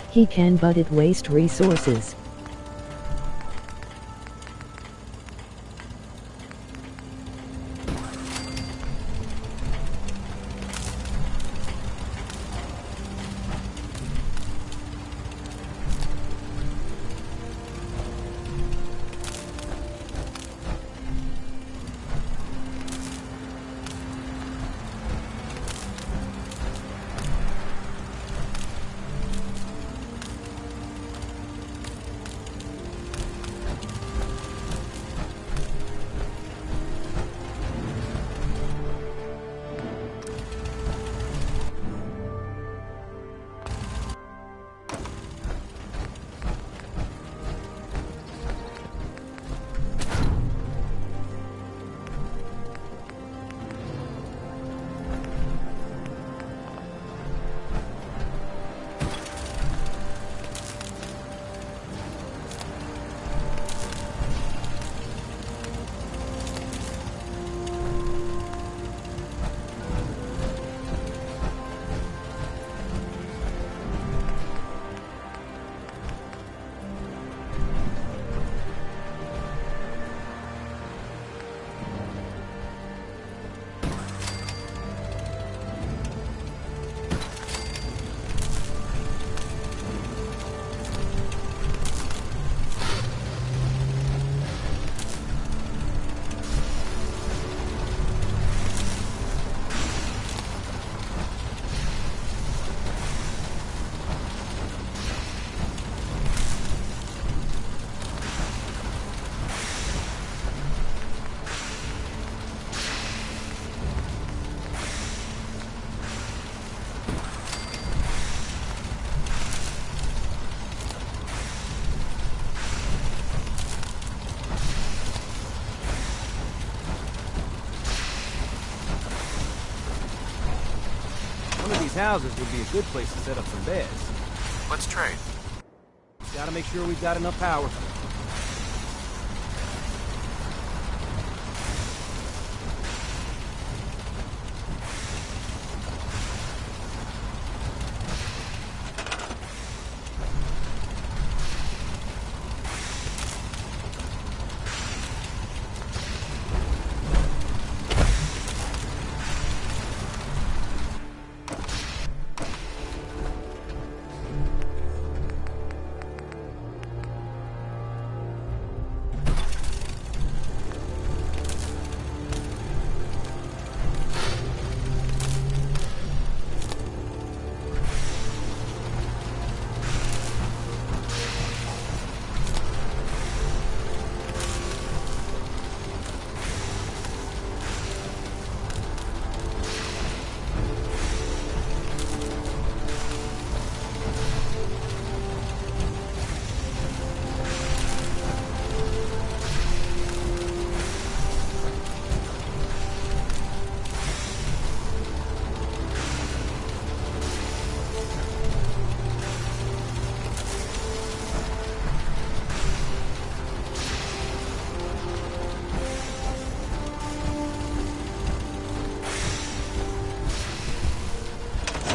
He can, but it waste resources. houses would be a good place to set up some beds. Let's trade. Just gotta make sure we've got enough power.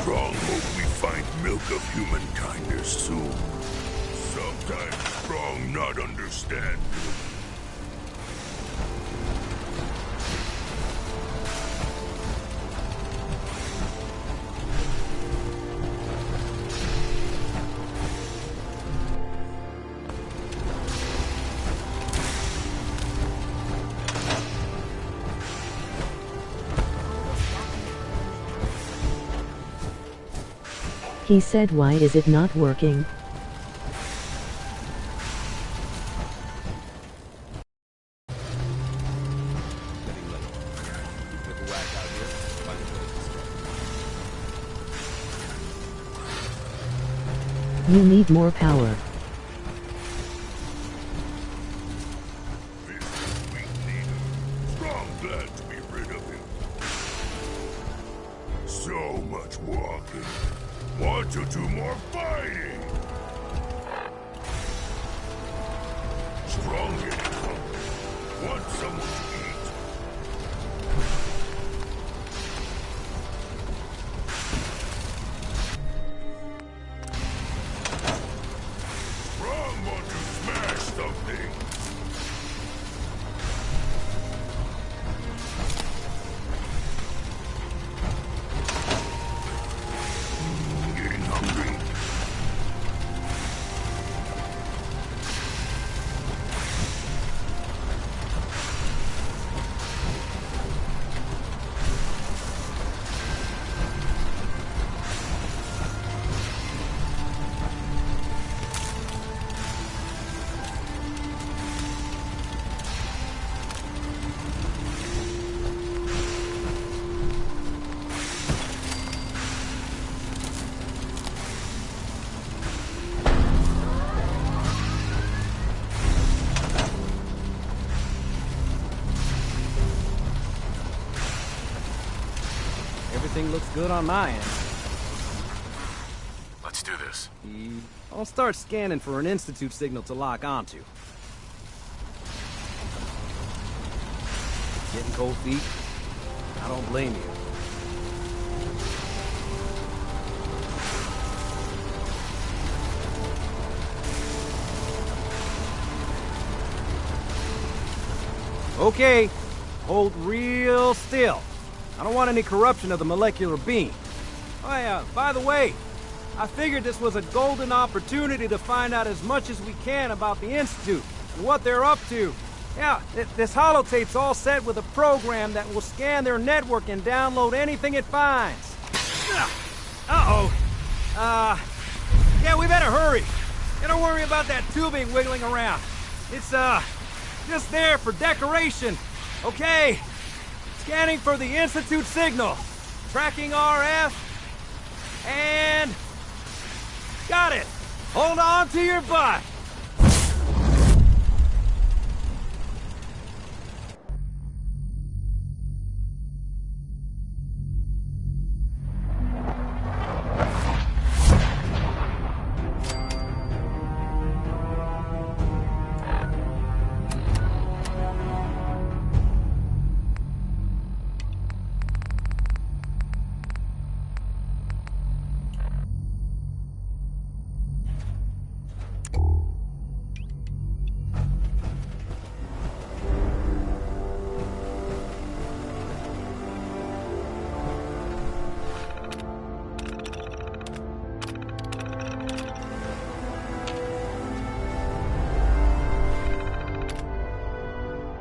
Strong hope we find milk of human kindness soon. Sometimes strong not understand. He said, why is it not working? You need more power. Strong glad to be rid of him. So much walking. Want to do more fighting? Strong getting hungry. Want someone to eat? Strong want to smash something. Getting hungry. Everything looks good on my end. Let's do this. I'll start scanning for an Institute signal to lock onto. Getting cold feet? I don't blame you. Okay, hold real still. I don't want any corruption of the molecular beam. Oh yeah, by the way, I figured this was a golden opportunity to find out as much as we can about the Institute and what they're up to. Yeah, this holotape's all set with a program that will scan their network and download anything it finds. Uh-oh. Yeah, we better hurry. Don't worry about that tubing wiggling around. It's, just there for decoration. Okay. Scanning for the Institute signal. Tracking RF. And... got it. Hold on to your butt.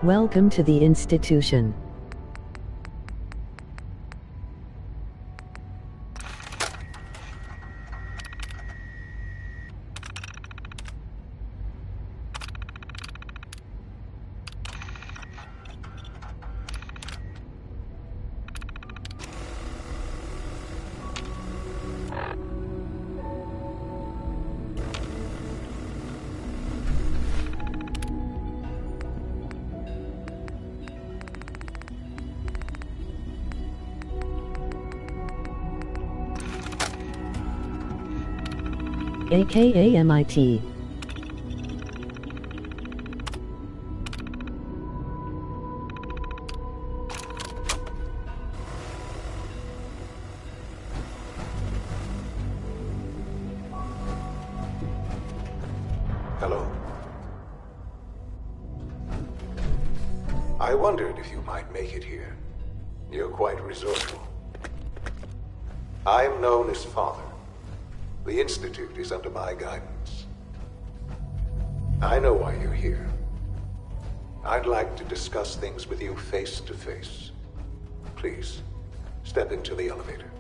Welcome to the institution. AKA MIT. Hello. I wondered if you might make it here. You're quite resourceful. I am known as Father. The Institute is under my guidance. I know why you're here. I'd like to discuss things with you face to face. Please, step into the elevator.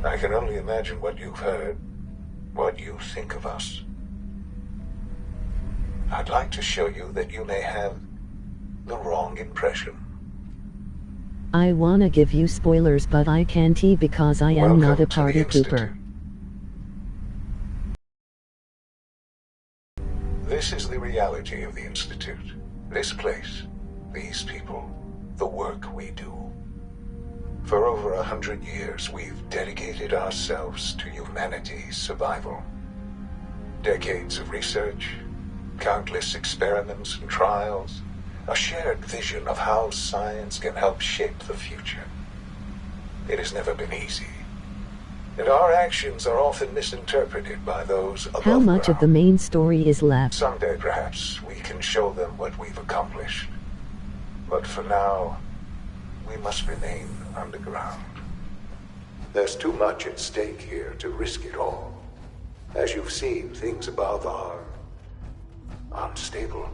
I can only imagine what you've heard, what you think of us. I'd like to show you that you may have the wrong impression. I wanna give you spoilers, but I can't because I am not a party pooper. This is the reality of the Institute. This place, these people, the work we do. For over 100 years, we've dedicated ourselves to humanity's survival. Decades of research, countless experiments and trials, a shared vision of how science can help shape the future. It has never been easy, and our actions are often misinterpreted by those above How much ground. of the main story is left? Someday, perhaps, we can show them what we've accomplished. But for now, we must remain underground. There's too much at stake here to risk it all. As you've seen, things above are unstable.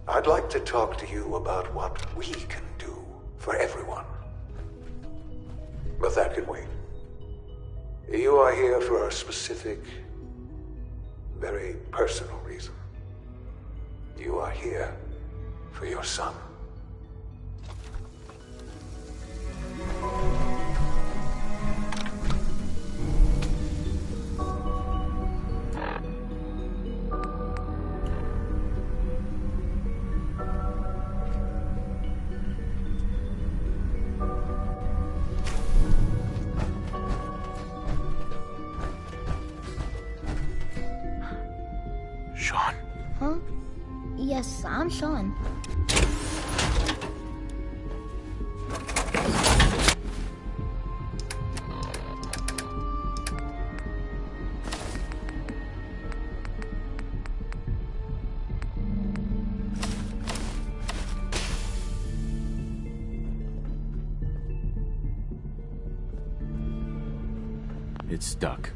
I'd like to talk to you about what we can do for everyone. But that can wait. You are here for a specific, very personal reason. You are here for your son. Sean? Huh? Yes, I'm Sean. It's stuck.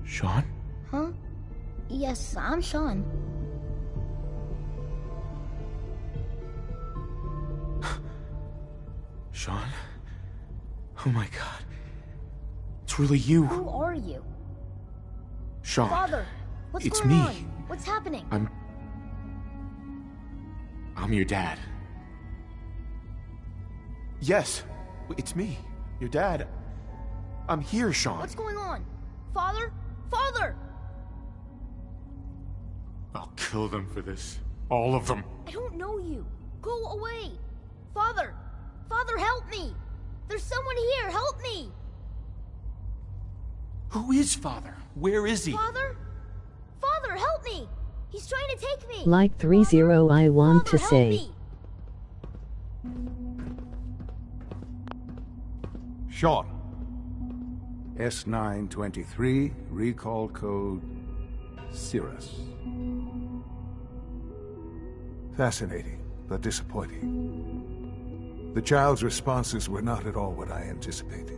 Sean? Huh? Yes, I'm Sean. Sean? Oh my god. It's really you. Who are you? Sean. Father, what's It's going me. on? What's happening? I'm your dad. Yes, it's me. Your dad... I'm here, Sean. What's going on? Father? Father! I'll kill them for this. All of them. I don't know you. Go away. Father! Father, help me! There's someone here, help me! Who is Father? Where is he? Father? Father, help me! He's trying to take me! Like 30 I want Father, to say. me. Sean. S923, recall code Cirrus. Fascinating, but disappointing. The child's responses were not at all what I anticipated.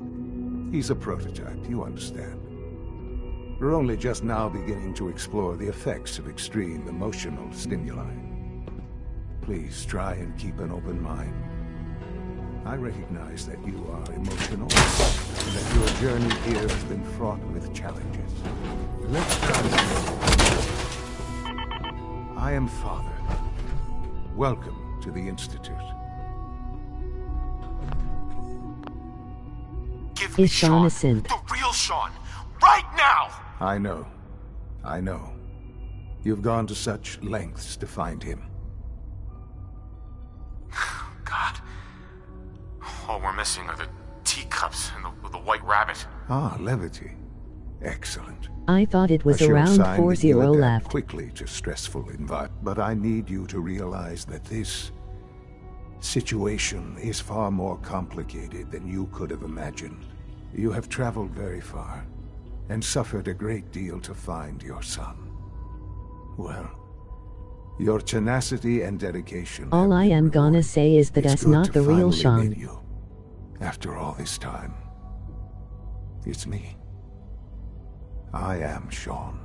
He's a prototype, you understand. We're only just now beginning to explore the effects of extreme emotional stimuli. Please try and keep an open mind. I recognize that you are emotional, and that your journey here has been fraught with challenges. Let's try. I am Father. Welcome to the Institute. Give me Is Sean a Sean. synth? The real Sean. Right now! I know. You've gone to such lengths to find him. God. All we're missing are the teacups and the white rabbit. Ah, levity. Excellent. I thought it was A sure around sign that 40 you adapt left. quickly to stressful environment. But I need you to realize that this situation is far more complicated than you could have imagined. You have traveled very far and suffered a great deal to find your son. Well, your tenacity and dedication. All I am gonna say is that It's that's good not to the real finally meet Sean. you. After all this time, it's me. I am Sean.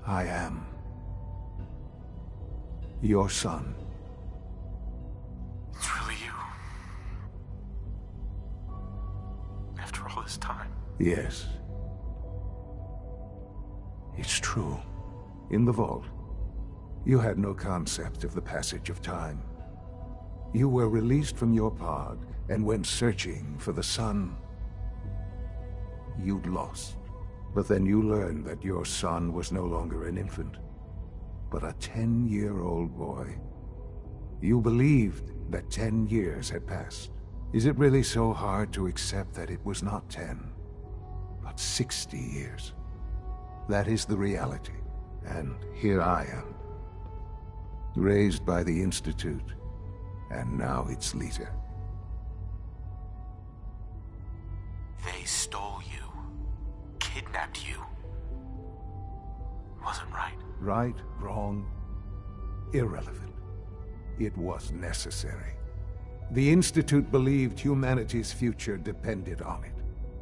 I am your son. It's really you. After all this time. Yes. It's true. In the vault, you had no concept of the passage of time. You were released from your pod and went searching for the son you'd lost. But then you learned that your son was no longer an infant, but a 10-year-old boy. You believed that 10 years had passed. Is it really so hard to accept that it was not 10, but 60 years? That is the reality, and here I am, raised by the Institute, and now its leader. They stole you. Kidnapped you. Wasn't right. Right, wrong, irrelevant. It was necessary. The Institute believed humanity's future depended on it.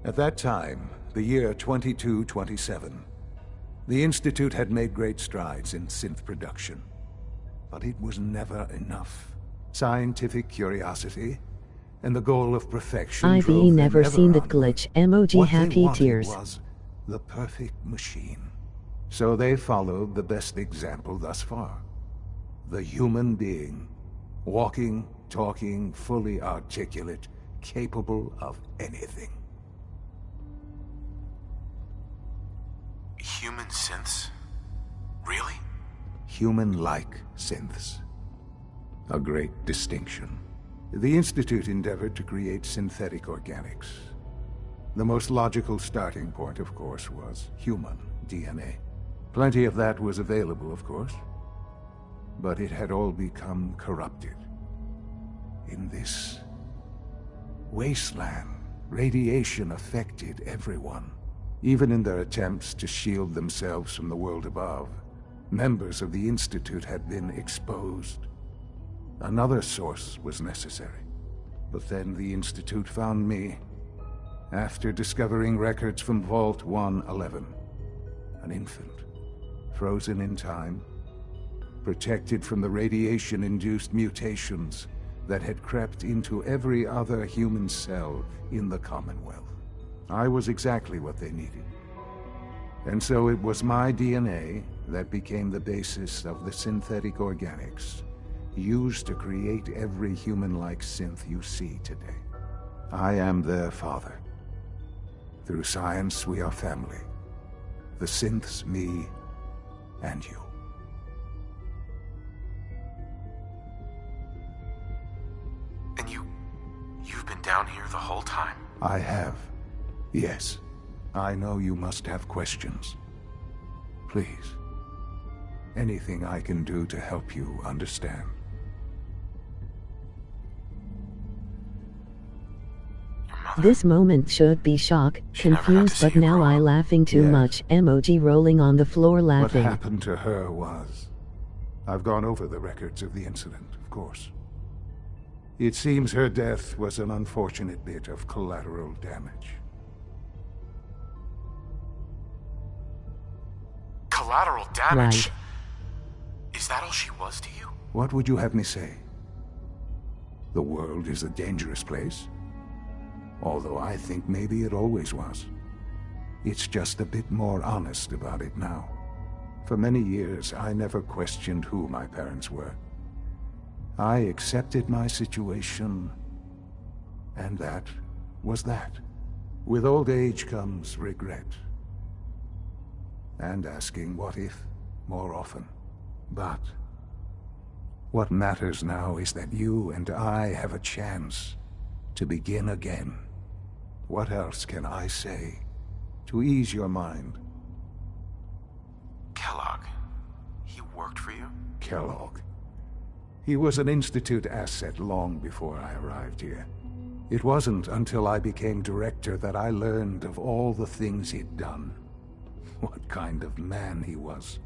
At that time, the year 2227, the Institute had made great strides in synth production. But it was never enough. Scientific curiosity and the goal of perfection I've drove them never ever seen that on. glitch. Emoji What they happy wanted tears. was the perfect machine. So they followed the best example thus far. The human being. Walking, talking, fully articulate, capable of anything. Human synths? Really? Human-like synths. A great distinction. The Institute endeavored to create synthetic organics. The most logical starting point, of course, was human DNA. Plenty of that was available, of course. But it had all become corrupted. In this wasteland, radiation affected everyone. Even in their attempts to shield themselves from the world above, members of the Institute had been exposed. Another source was necessary. But then the Institute found me, after discovering records from Vault 111. An infant, frozen in time, protected from the radiation-induced mutations that had crept into every other human cell in the Commonwealth. I was exactly what they needed. And so it was my DNA that became the basis of the synthetic organics used to create every human-like synth you see today. I am their father. Through science, we are family. The synths, me, and you. And you've been down here the whole time? I have. Yes. I know you must have questions. Please. Anything I can do to help you understand. This moment should be shock, confused, but now I laughing too much. Emoji rolling on the floor laughing. What happened to her was... I've gone over the records of the incident, of course. It seems her death was an unfortunate bit of collateral damage. Collateral damage? Right. Is that all she was to you? What would you have me say? The world is a dangerous place? Although I think maybe it always was. It's just a bit more honest about it now. For many years, I never questioned who my parents were. I accepted my situation, and that was that. With old age comes regret. And asking what if more often. But what matters now is that you and I have a chance to begin again. What else can I say to ease your mind? Kellogg. He worked for you? Kellogg. He was an Institute asset long before I arrived here. It wasn't until I became director that I learned of all the things he'd done. What kind of man he was.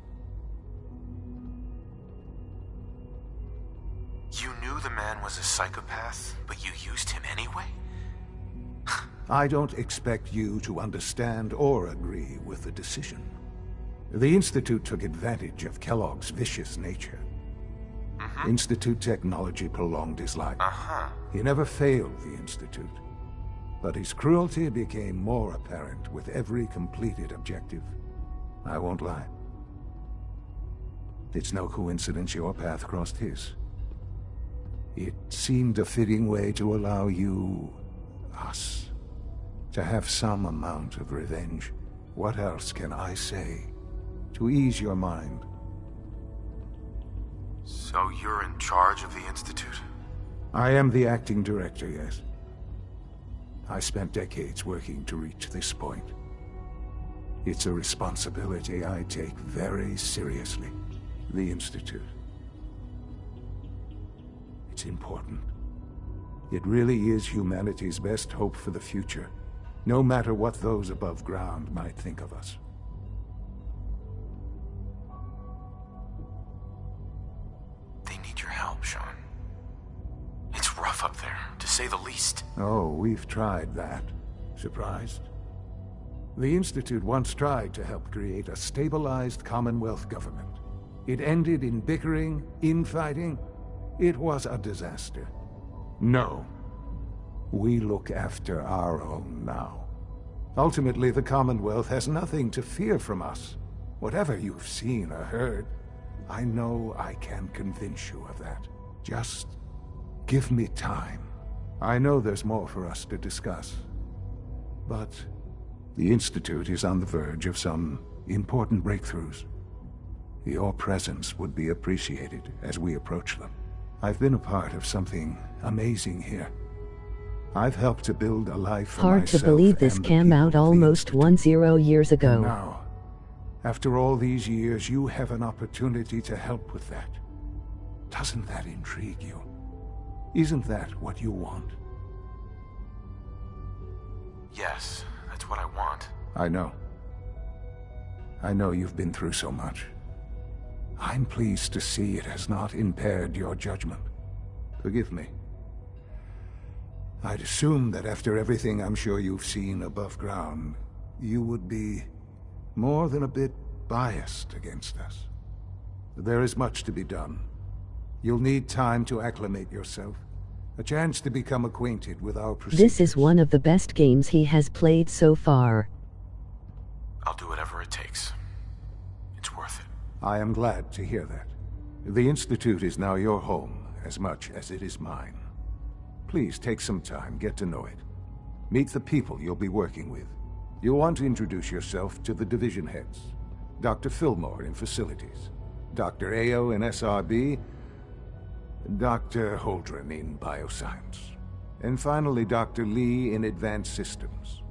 You knew the man was a psychopath, but you used him anyway? I don't expect you to understand or agree with the decision. The Institute took advantage of Kellogg's vicious nature. Institute technology prolonged his life. He never failed the Institute. But his cruelty became more apparent with every completed objective. I won't lie. It's no coincidence your path crossed his. It seemed a fitting way to allow you, us, to have some amount of revenge. What else can I say to ease your mind? So you're in charge of the Institute? I am the acting director, yes. I spent decades working to reach this point. It's a responsibility I take very seriously. The Institute. It's important. It really is humanity's best hope for the future, no matter what those above ground might think of us. They need your help, Sean. It's rough up there, to say the least. Oh, we've tried that. Surprised? The Institute once tried to help create a stabilized Commonwealth government. It ended in bickering, infighting. It was a disaster. No. We look after our own now. Ultimately, the Commonwealth has nothing to fear from us. Whatever you've seen or heard, I know I can convince you of that. Just give me time. I know there's more for us to discuss. But the Institute is on the verge of some important breakthroughs. Your presence would be appreciated as we approach them. I've been a part of something amazing here. I've helped to build a life for Hard myself to believe this and the came out people of the almost 10 years ago. And now, after all these years, you have an opportunity to help with that. Doesn't that intrigue you? Isn't that what you want? Yes, that's what I want. I know. I know you've been through so much. I'm pleased to see it has not impaired your judgment. Forgive me. I'd assumed that after everything I'm sure you've seen above ground, you would be more than a bit biased against us. There is much to be done. You'll need time to acclimate yourself, a chance to become acquainted with our procedures. This is one of the best games he has played so far. I'll do whatever it takes. It's worth it. I am glad to hear that. The Institute is now your home as much as it is mine. Please take some time, get to know it. Meet the people you'll be working with. You'll want to introduce yourself to the division heads. Dr. Fillmore in Facilities, Dr. Ayo in SRB, Dr. Holdren in Bioscience, and finally Dr. Lee in Advanced Systems.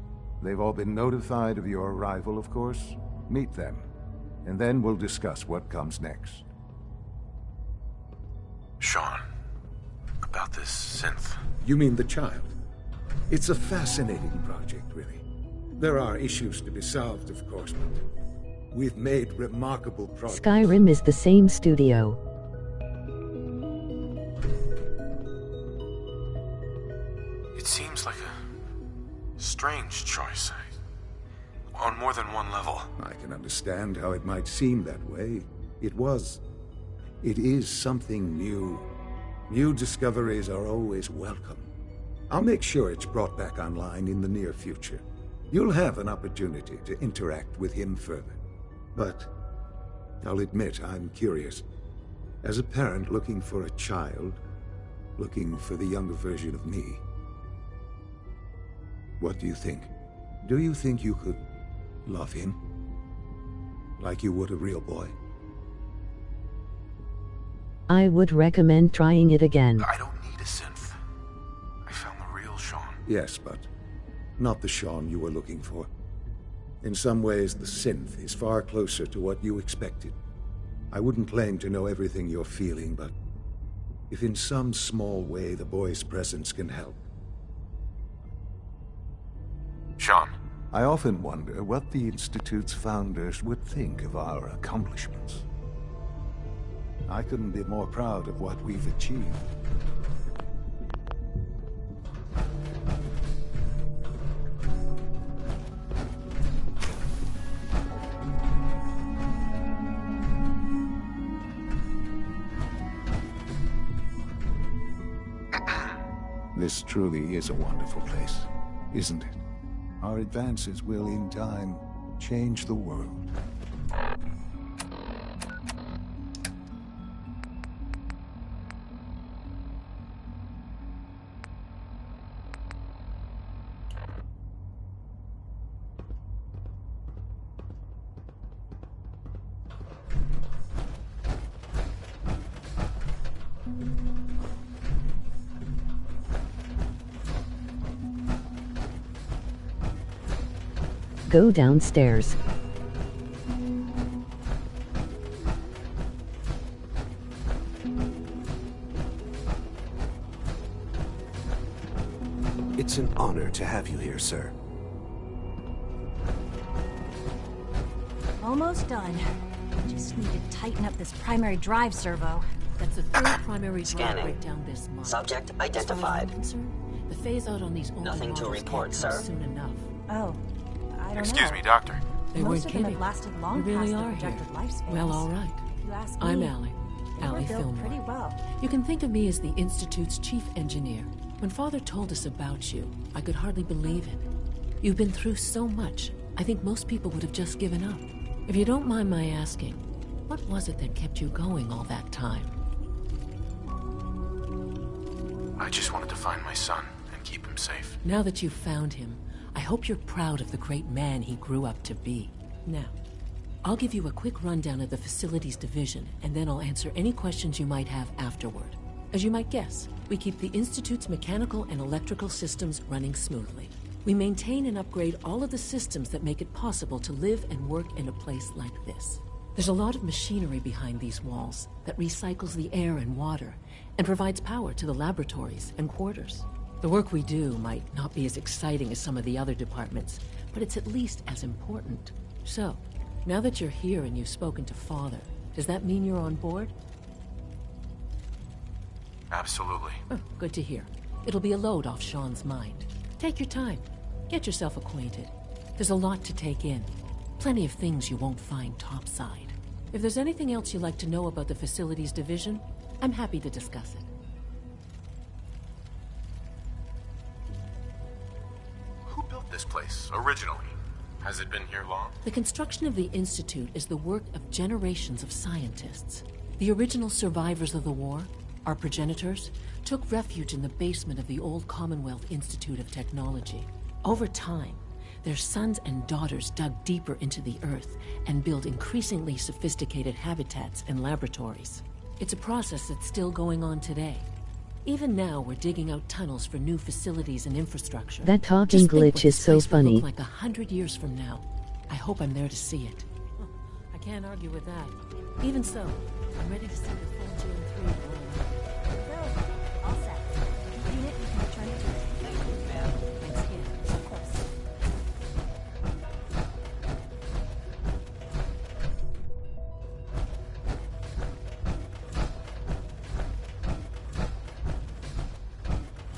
They've all been notified of your arrival, of course. Meet them, and then we'll discuss what comes next. Sean, about this synth. You mean the child? It's a fascinating project, really. There are issues to be solved, of course, but we've made remarkable progress. Skyrim is the same studio. It seems like a strange choice. On more than one level. I can understand how it might seem that way. It is something new. New discoveries are always welcome. I'll make sure it's brought back online in the near future. You'll have an opportunity to interact with him further. But I'll admit I'm curious. As a parent looking for a child, looking for the younger version of me, what do you think? Do you think you could love him? Like you would a real boy? I would recommend trying it again. I don't need a synth. I found the real Sean. Yes, but not the Sean you were looking for. In some ways, the synth is far closer to what you expected. I wouldn't claim to know everything you're feeling, but if in some small way the boy's presence can help. Sean. I often wonder what the Institute's founders would think of our accomplishments. I couldn't be more proud of what we've achieved. This truly is a wonderful place, isn't it? Our advances will, in time, change the world. Go downstairs. It's an honor to have you here, sir. Almost done. Just need to tighten up this primary drive servo. That's the third primary drive Scanning. breakdown this month. Subject As identified. far as I'm concerned, the phase out on these older Nothing to models report, can't come sir. soon enough. Oh, I don't Excuse know. me, Doctor. They Most weren't of them kidding. have lasted long You really past are the here. projected lifespans. Well, all right. If you ask I'm me, Allie. they were Allie built Fillmore. pretty well. You can think of me as the Institute's chief engineer. When Father told us about you, I could hardly believe it. You've been through so much, I think most people would have just given up. If you don't mind my asking, what was it that kept you going all that time? I just wanted to find my son and keep him safe. Now that you've found him, I hope you're proud of the great man he grew up to be. Now, I'll give you a quick rundown of the Facilities Division, and then I'll answer any questions you might have afterward. As you might guess, we keep the Institute's mechanical and electrical systems running smoothly. We maintain and upgrade all of the systems that make it possible to live and work in a place like this. There's a lot of machinery behind these walls that recycles the air and water and provides power to the laboratories and quarters. The work we do might not be as exciting as some of the other departments, but it's at least as important. So, now that you're here and you've spoken to Father, does that mean you're on board? Absolutely. Oh, good to hear. It'll be a load off Sean's mind. Take your time. Get yourself acquainted. There's a lot to take in. Plenty of things you won't find topside. If there's anything else you'd like to know about the Facilities Division, I'm happy to discuss it. Who built this place originally? Has it been here long? The construction of the Institute is the work of generations of scientists. The original survivors of the war, our progenitors, took refuge in the basement of the old Commonwealth Institute of Technology. Over time, their sons and daughters dug deeper into the earth and built increasingly sophisticated habitats and laboratories. It's a process that's still going on today. Even now, we're digging out tunnels for new facilities and infrastructure. That talking Just think glitch what is this so place will funny. look like 100 years from now. I hope I'm there to see it. I can't argue with that. Even so, I'm ready to see the full Gen 3 roll. All set. Unit, you can return it to it. Thank you, ma'am. Thanks, kid. Of course.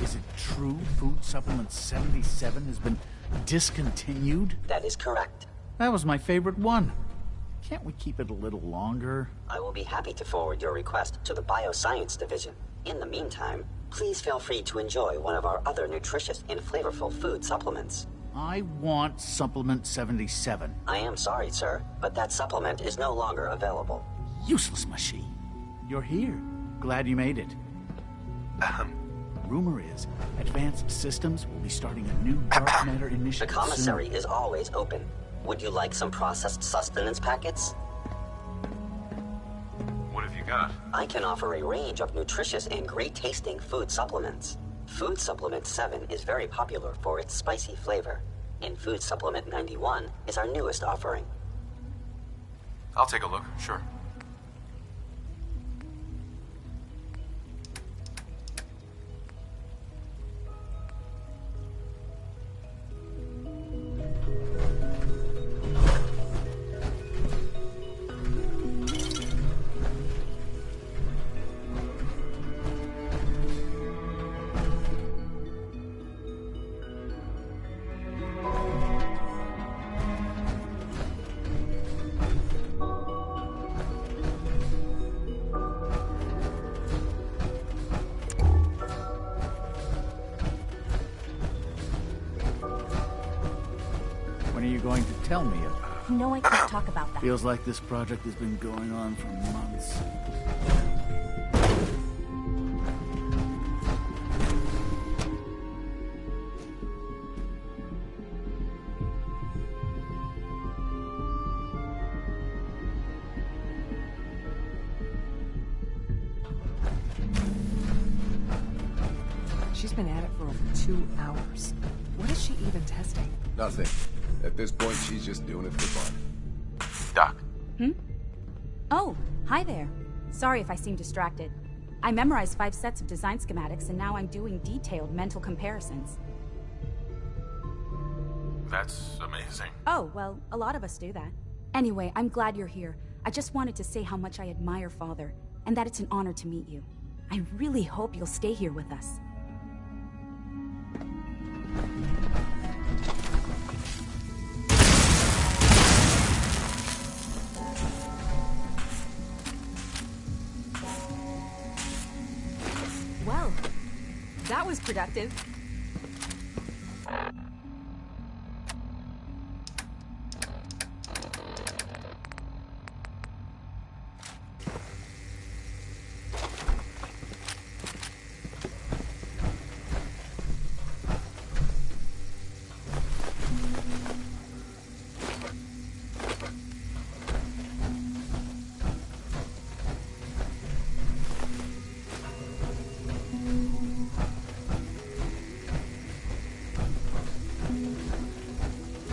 Is it true Food Supplement 77 has been discontinued? That is correct. That was my favorite one. Can't we keep it a little longer? I will be happy to forward your request to the Bioscience Division. In the meantime, please feel free to enjoy one of our other nutritious and flavorful food supplements. I want Supplement 77. I am sorry, sir, but that supplement is no longer available. Useless machine. You're here. Glad you made it. Rumor is, Advanced Systems will be starting a new dark matter The initiative commissary soon. is always open. Would you like some processed sustenance packets? What have you got? I can offer a range of nutritious and great-tasting food supplements. Food Supplement 7 is very popular for its spicy flavor, and Food Supplement 91 is our newest offering. I'll take a look, sure. When are you going to tell me about it? No, I can't talk about that. Feels like this project has been going on for months. She's been at it for over 2 hours. What is she even testing? Nothing. At this point, she's just doing it for fun. Doc. Oh, hi there. Sorry if I seem distracted. I memorized 5 sets of design schematics, and now I'm doing detailed mental comparisons. That's amazing. Oh, well, a lot of us do that. Anyway, I'm glad you're here. I just wanted to say how much I admire Father, and that it's an honor to meet you. I really hope you'll stay here with us. Well, that was productive.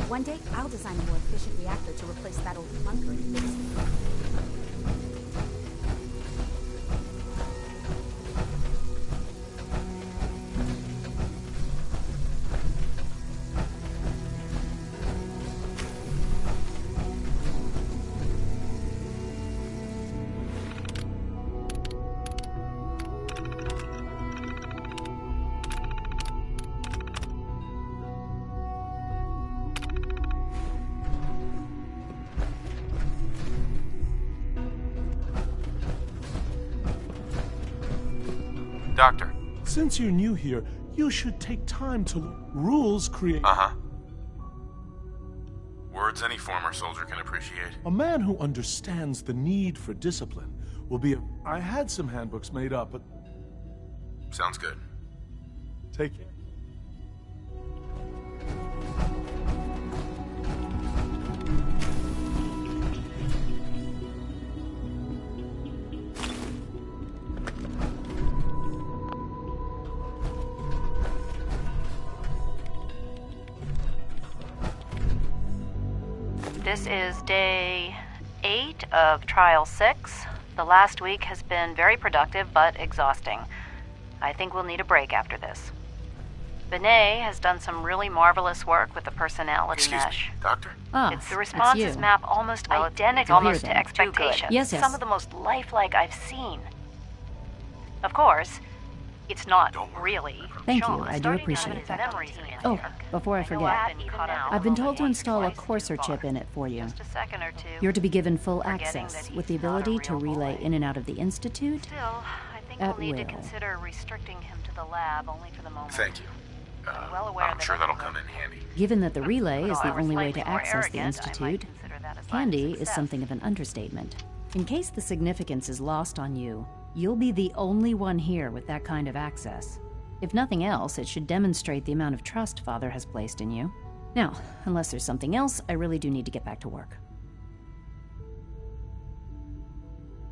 One day, I'll design a more efficient reactor to replace that old clunker in the basement. Doctor. Since you're new here, you should take time to rules create. Uh-huh. Words any former soldier can appreciate. A man who understands the need for discipline will be a... I had some handbooks made up, but... Sounds good. Take care. This is day 8 of Trial 6. The last week has been very productive but exhausting. I think we'll need a break after this. Benet has done some really marvelous work with the personality mesh. Doctor? The responses map almost identical almost to expectations. Yes. Some of the most lifelike I've seen. Of course, it's not really. Thank you, I do appreciate that. Oh, before I forget, I've been told to install a Courser chip in it for you. Just a second or two. You're to be given full access, with the ability to relay in and out of the Institute Still, I think we'll need to consider restricting him to the lab only for the moment. Thank you. I'm sure that'll come in handy. Given that the relay is the only way to access the Institute, handy is something of an understatement. In case the significance is lost on you, you'll be the only one here with that kind of access. If nothing else, it should demonstrate the amount of trust Father has placed in you. Now, unless there's something else, I really do need to get back to work.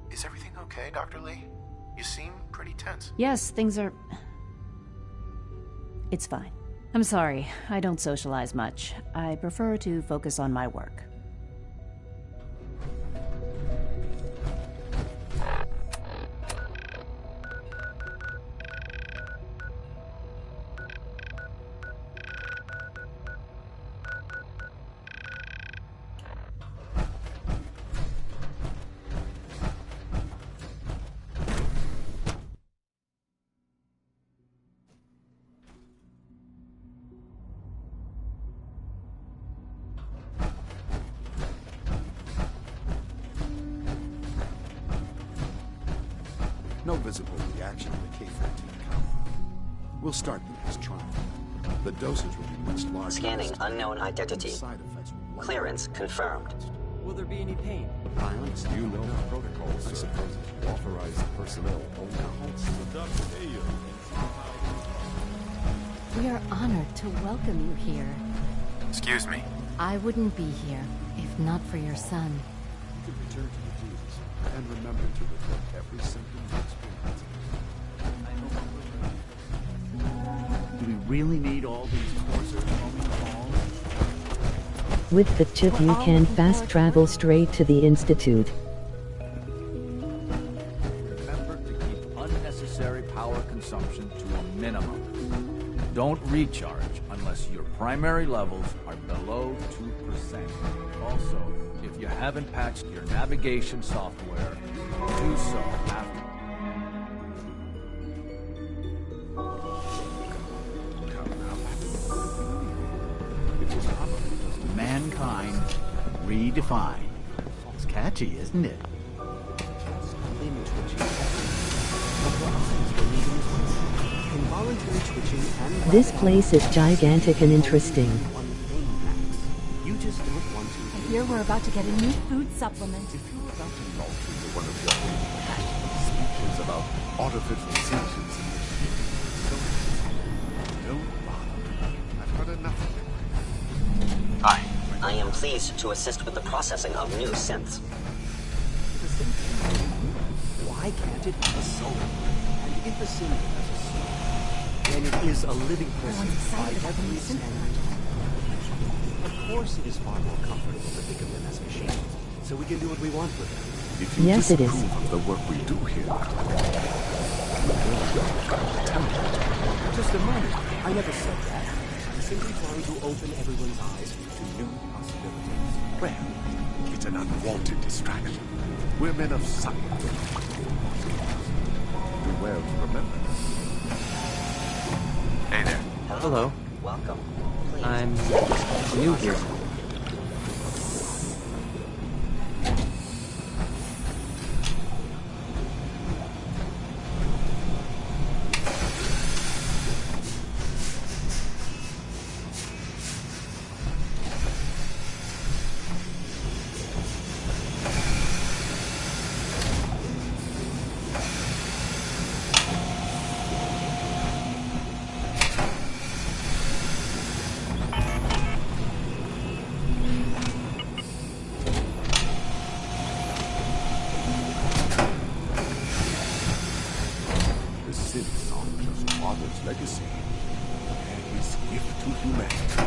Is everything okay, Dr. Lee? You seem pretty tense. Yes, things are... It's fine. I'm sorry, I don't socialize much. I prefer to focus on my work. No visible reaction in the K-14 count. We'll start with this trial. The dosage will be much larger. Scanning unknown identity. Clearance confirmed. Will there be any pain? Violence, you know the protocol, I suppose. Authorized personnel only. We are honored to welcome you here. Excuse me? I wouldn't be here if not for your son. You can return to your duties and remember to report every symptom you experience. Do we really need all these courses roaming the halls? With the chip you can fast travel straight to the Institute. Remember to keep unnecessary power consumption to a minimum. Don't recharge unless your primary levels are below 2%. Also, if you haven't patched your navigation software, do so after. Mankind redefined. It's catchy, isn't it? This place is gigantic and interesting. You just don't want to. I hear we're about to get a new food supplement. If you're about to launch into one of your passionate speeches about artificial intelligence and machines, don't bother. I've heard enough of it. Hi. I am pleased to assist with the processing of new synths. Why can't it have a soul? And if a synth has a soul, then it is a living person by every standard. Of course it is far more comfortable to think of them as machines, so we can do what we want with them. If you Yes, it is. disapprove of the work we do here, Just a moment. I never said that. I'm simply trying to open everyone's eyes to new possibilities. well, it's an unwanted distraction. We're men of science. Do well to remember. Hey there. Hello. Welcome. I'm new here. Legacy and his gift to humanity.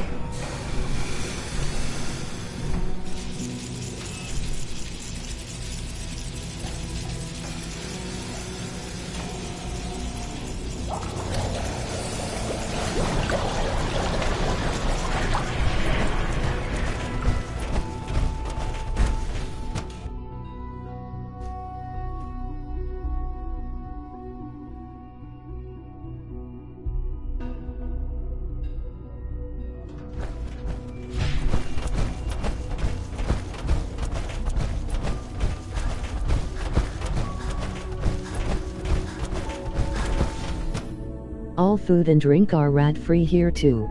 All food and drink are rat-free here too.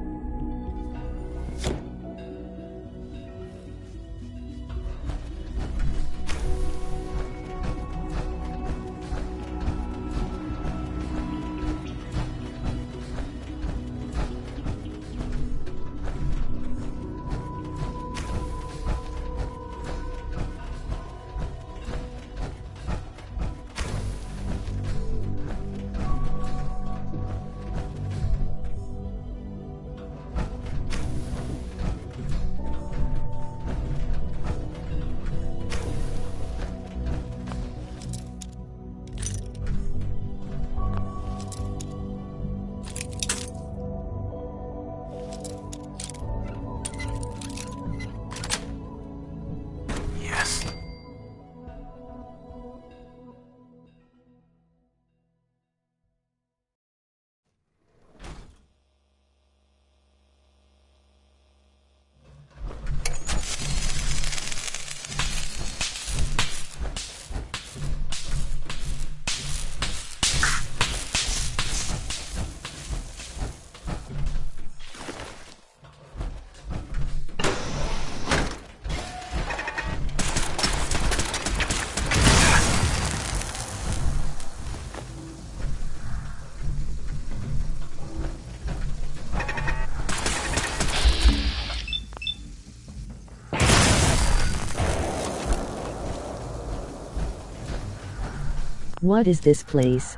What is this place?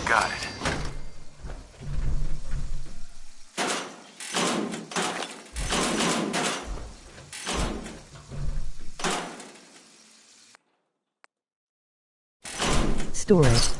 Got it. Storage.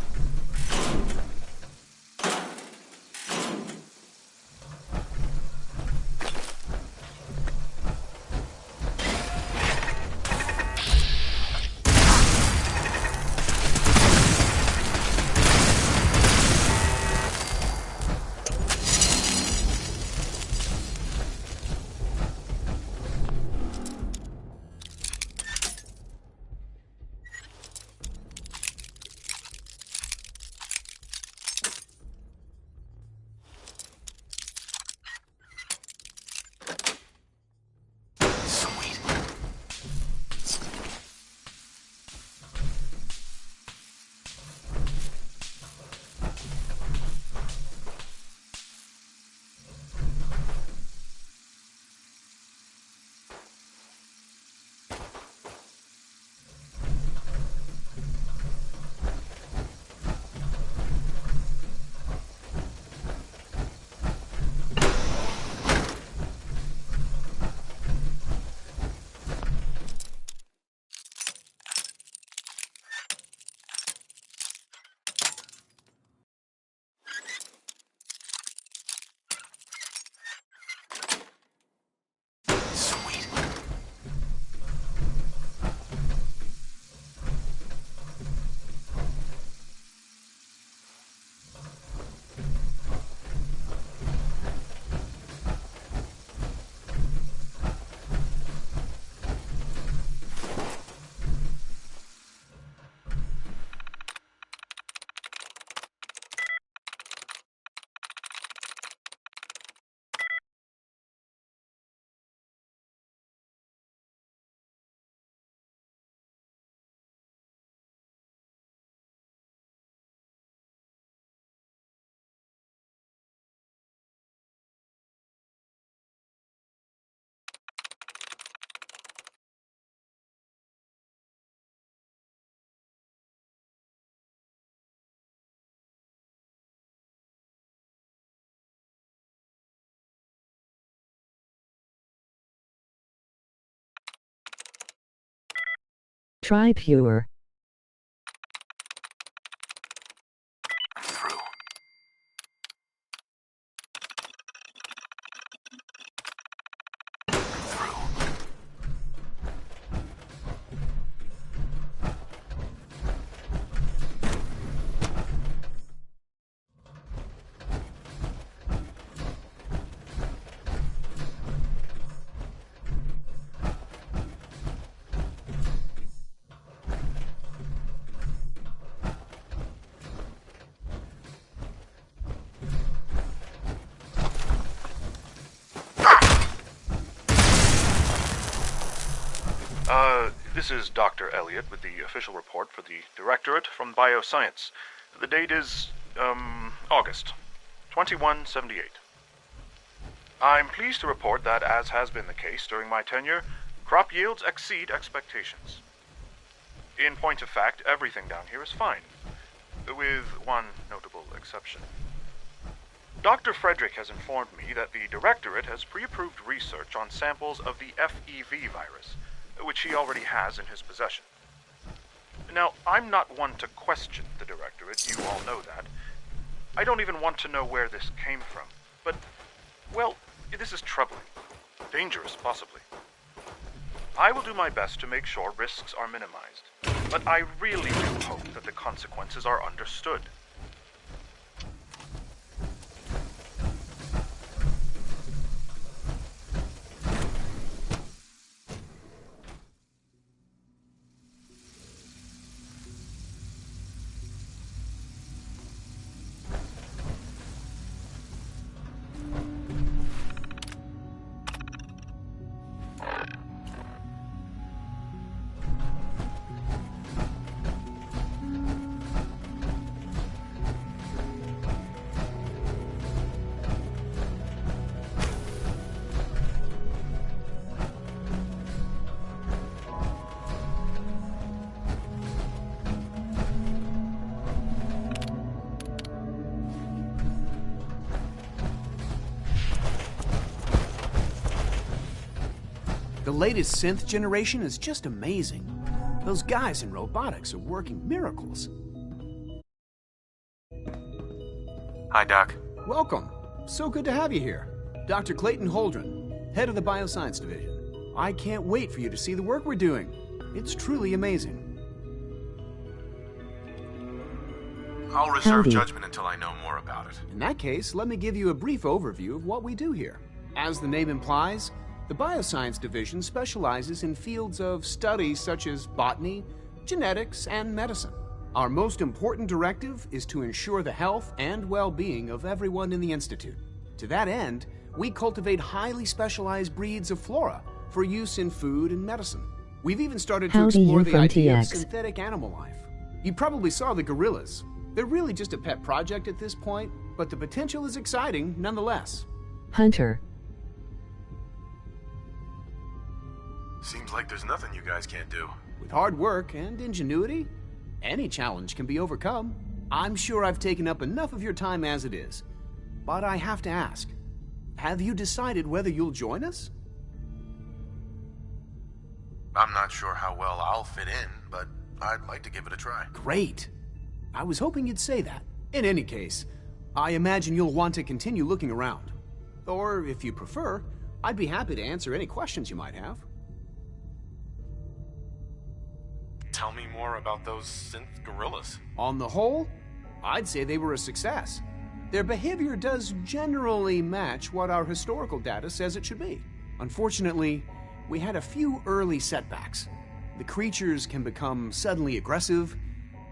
Try pure. Through. This is Dr. Elliot with the official report for the Directorate from Bioscience. The date is, August 2178. I'm pleased to report that, as has been the case during my tenure, crop yields exceed expectations. In point of fact, everything down here is fine, with one notable exception. Dr. Frederick has informed me that the Directorate has pre-approved research on samples of the FEV virus, which he already has in his possession. Now, I'm not one to question the Directorate, you all know that. I don't even want to know where this came from, but, well, this is troubling. Dangerous, possibly. I will do my best to make sure risks are minimized, but I really do hope that the consequences are understood. The latest synth generation is just amazing. Those guys in robotics are working miracles. Hi, Doc. Welcome. So good to have you here. Dr. Clayton Holdren, head of the Bioscience Division. I can't wait for you to see the work we're doing. It's truly amazing. I'll reserve judgment until I know more about it. In that case, let me give you a brief overview of what we do here. As the name implies, the Bioscience Division specializes in fields of study such as botany, genetics, and medicine. Our most important directive is to ensure the health and well-being of everyone in the Institute. To that end, we cultivate highly specialized breeds of flora for use in food and medicine. We've even started to explore the idea of synthetic animal life. You probably saw the gorillas. They're really just a pet project at this point, but the potential is exciting nonetheless. Hunter. Seems like there's nothing you guys can't do. With hard work and ingenuity, any challenge can be overcome. I'm sure I've taken up enough of your time as it is. But I have to ask, have you decided whether you'll join us? I'm not sure how well I'll fit in, but I'd like to give it a try. Great. I was hoping you'd say that. In any case, I imagine you'll want to continue looking around. Or, if you prefer, I'd be happy to answer any questions you might have. Tell me more about those synth gorillas. On the whole, I'd say they were a success. Their behavior does generally match what our historical data says it should be. Unfortunately, we had a few early setbacks. The creatures can become suddenly aggressive,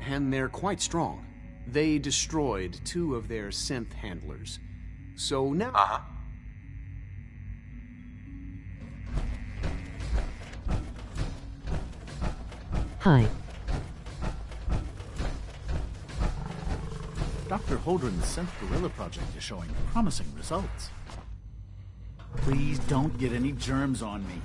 and they're quite strong. They destroyed 2 of their synth handlers. So now... Hi. Dr. Holdren's Synth Gorilla project is showing promising results. Please don't get any germs on me.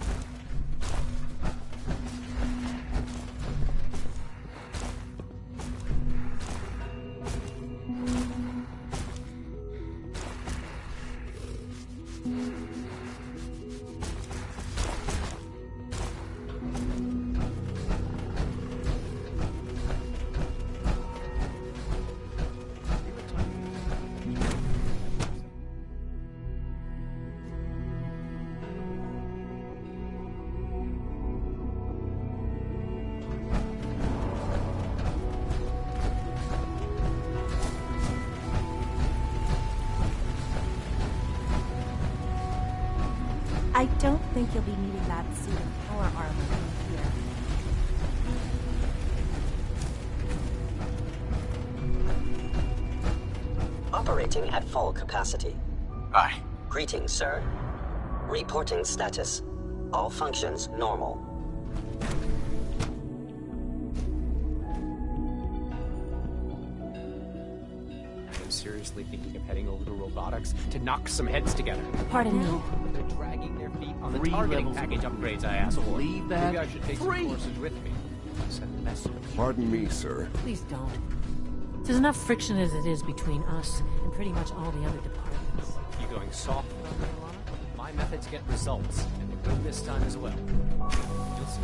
I don't think you'll be needing that suit of power armor in here. Operating at full capacity. Aye. Greetings, sir. Reporting status. All functions normal. I'm seriously thinking of heading over to robotics to knock some heads together. Pardon me? They're dragging their feet on the 3 targeting levels package upgrades I asked for. Believe that? Maybe I should take 3. some courses with me. Send a message. Pardon me, sir. Please don't. There's enough friction as it is between us and pretty much all the other departments. You going soft on me, Alana? My methods get results, and they will this time as well. You'll see.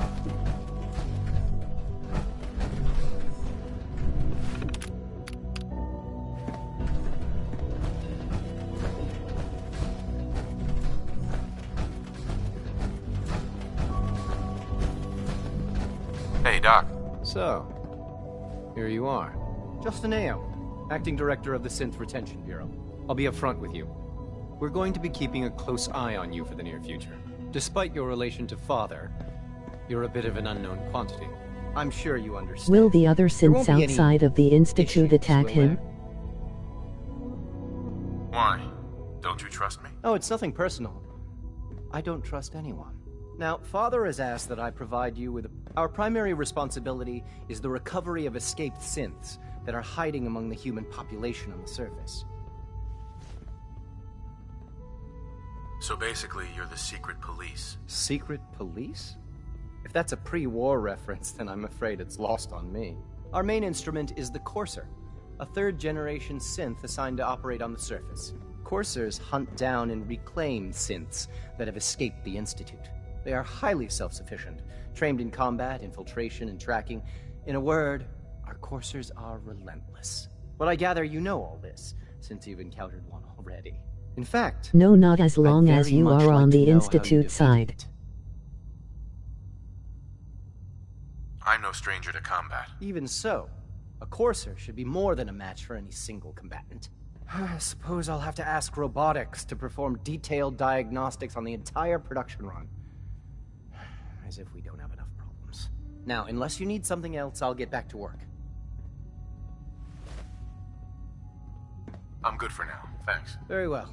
Hey, Doc. So, here you are. Justin Ayo, Acting Director of the Synth Retention Bureau. I'll be upfront with you. We're going to be keeping a close eye on you for the near future. Despite your relation to Father, you're a bit of an unknown quantity. I'm sure you understand. Will the other There won't synths be any outside of the Institute attack him? Why? Don't you trust me? Oh, it's nothing personal. I don't trust anyone. Now, Father has asked that I provide you with our primary responsibility is the recovery of escaped synths that are hiding among the human population on the surface. So basically, you're the secret police. Secret police? If that's a pre-war reference, then I'm afraid it's lost on me. Our main instrument is the Courser, a third-generation synth assigned to operate on the surface. Coursers hunt down and reclaim synths that have escaped the Institute. They are highly self-sufficient, trained in combat, infiltration, and tracking. In a word, our Coursers are relentless. But I gather you know all this, since you've encountered one already. In fact, No, not as long as very you much are like on to the know how you Institute defeated side. it. I'm no stranger to combat. Even so, a Courser should be more than a match for any single combatant. I suppose I'll have to ask robotics to perform detailed diagnostics on the entire production run. As if we don't have enough problems. Now, unless you need something else, I'll get back to work. I'm good for now. Thanks. Very well.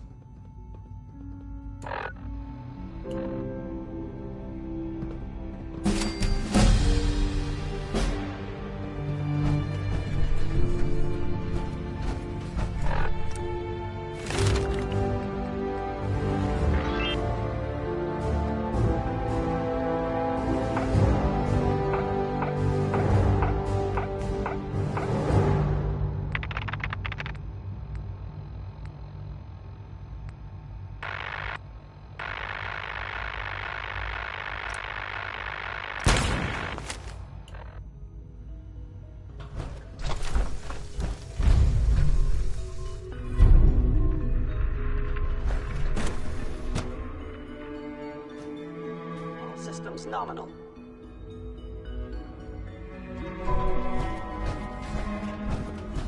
Systems nominal.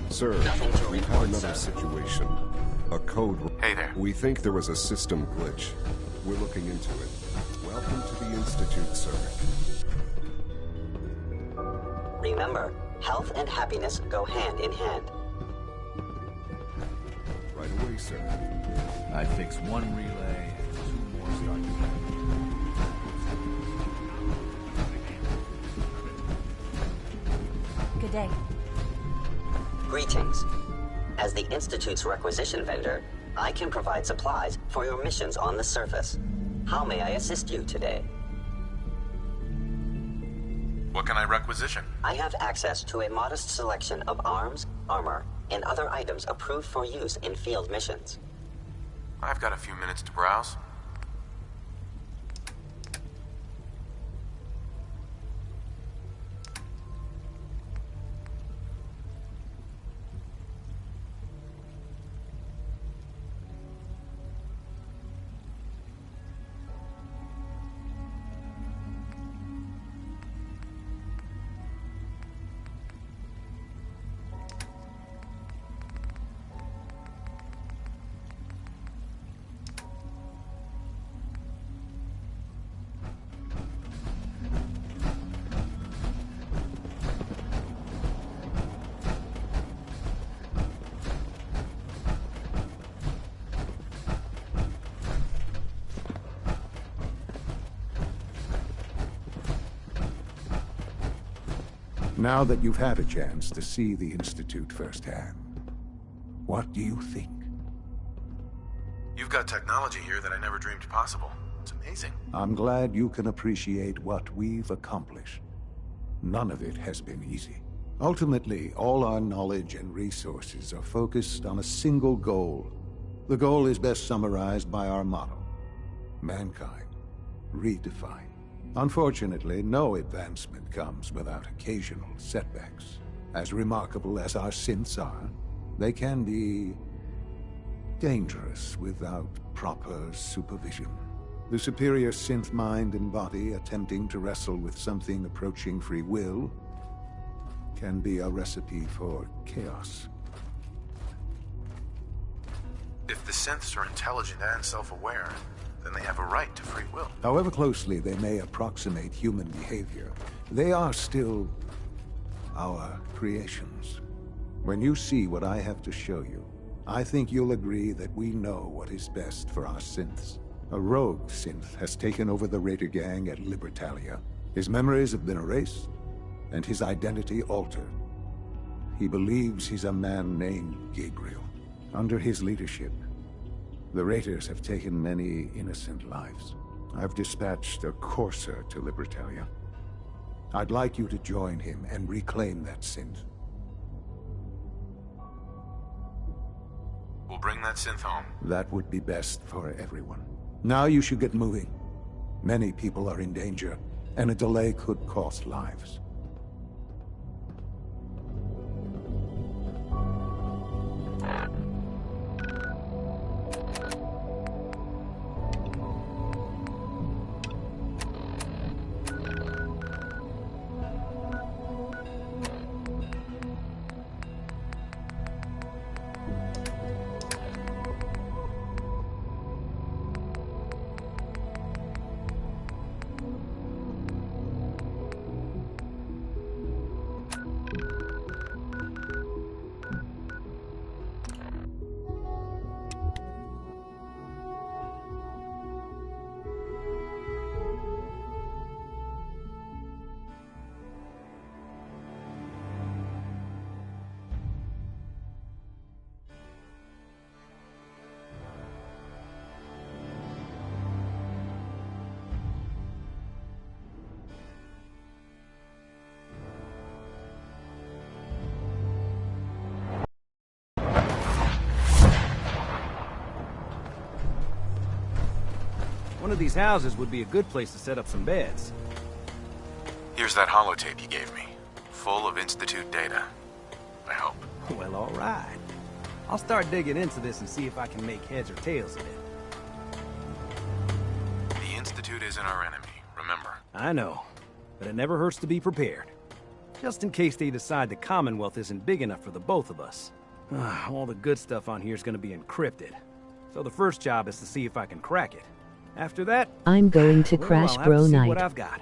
Sir, we've had another situation. A code... Hey there. We think there was a system glitch. We're looking into it. Welcome to the Institute, sir. Remember, health and happiness go hand in hand. Right away, sir. I fix one relay, 2 more start. Good day. Greetings. As the Institute's requisition vendor, I can provide supplies for your missions on the surface. How may I assist you today? What can I requisition? I have access to a modest selection of arms, armor, and other items approved for use in field missions. I've got a few minutes to browse. Now that you've had a chance to see the Institute firsthand, what do you think? You've got technology here that I never dreamed possible. It's amazing. I'm glad you can appreciate what we've accomplished. None of it has been easy. Ultimately, all our knowledge and resources are focused on a single goal. The goal is best summarized by our motto: mankind, redefined. Unfortunately, no advancement comes without occasional setbacks. As remarkable as our synths are, they can be dangerous without proper supervision. The superior synth mind and body attempting to wrestle with something approaching free will can be a recipe for chaos. If the synths are intelligent and self-aware, then they have a right to free will. However closely they may approximate human behavior, they are still our creations. When you see what I have to show you, I think you'll agree that we know what is best for our synths. A rogue synth has taken over the Raider gang at Libertalia. His memories have been erased, and his identity altered. He believes he's a man named Gabriel. Under his leadership, the Raiders have taken many innocent lives. I've dispatched a courser to Libertalia. I'd like you to join him and reclaim that synth. We'll bring that synth home. That would be best for everyone. Now you should get moving. Many people are in danger, and a delay could cost lives. One of these houses would be a good place to set up some beds. Here's that holotape you gave me, full of Institute data. I hope. Well, all right. I'll start digging into this and see if I can make heads or tails of it. The Institute isn't our enemy, remember? I know, but it never hurts to be prepared. Just in case they decide the Commonwealth isn't big enough for the both of us. All the good stuff on here is going to be encrypted. So the first job is to see if I can crack it. After that, I'm going to well, crash I'll have Bro to see Night. what I've got.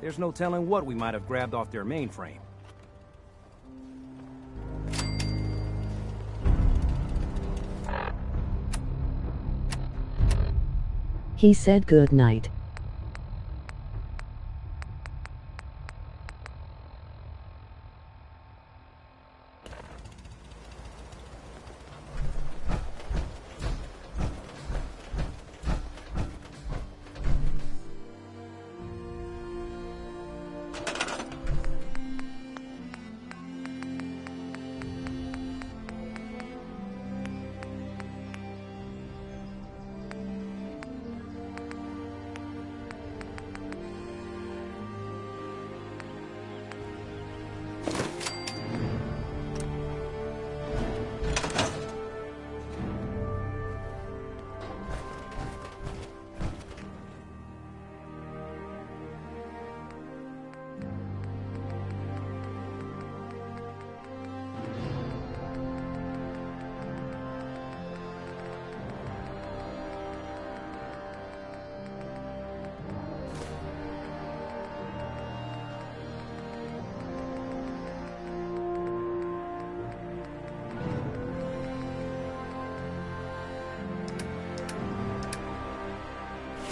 There's no telling what we might have grabbed off their mainframe. He said good night.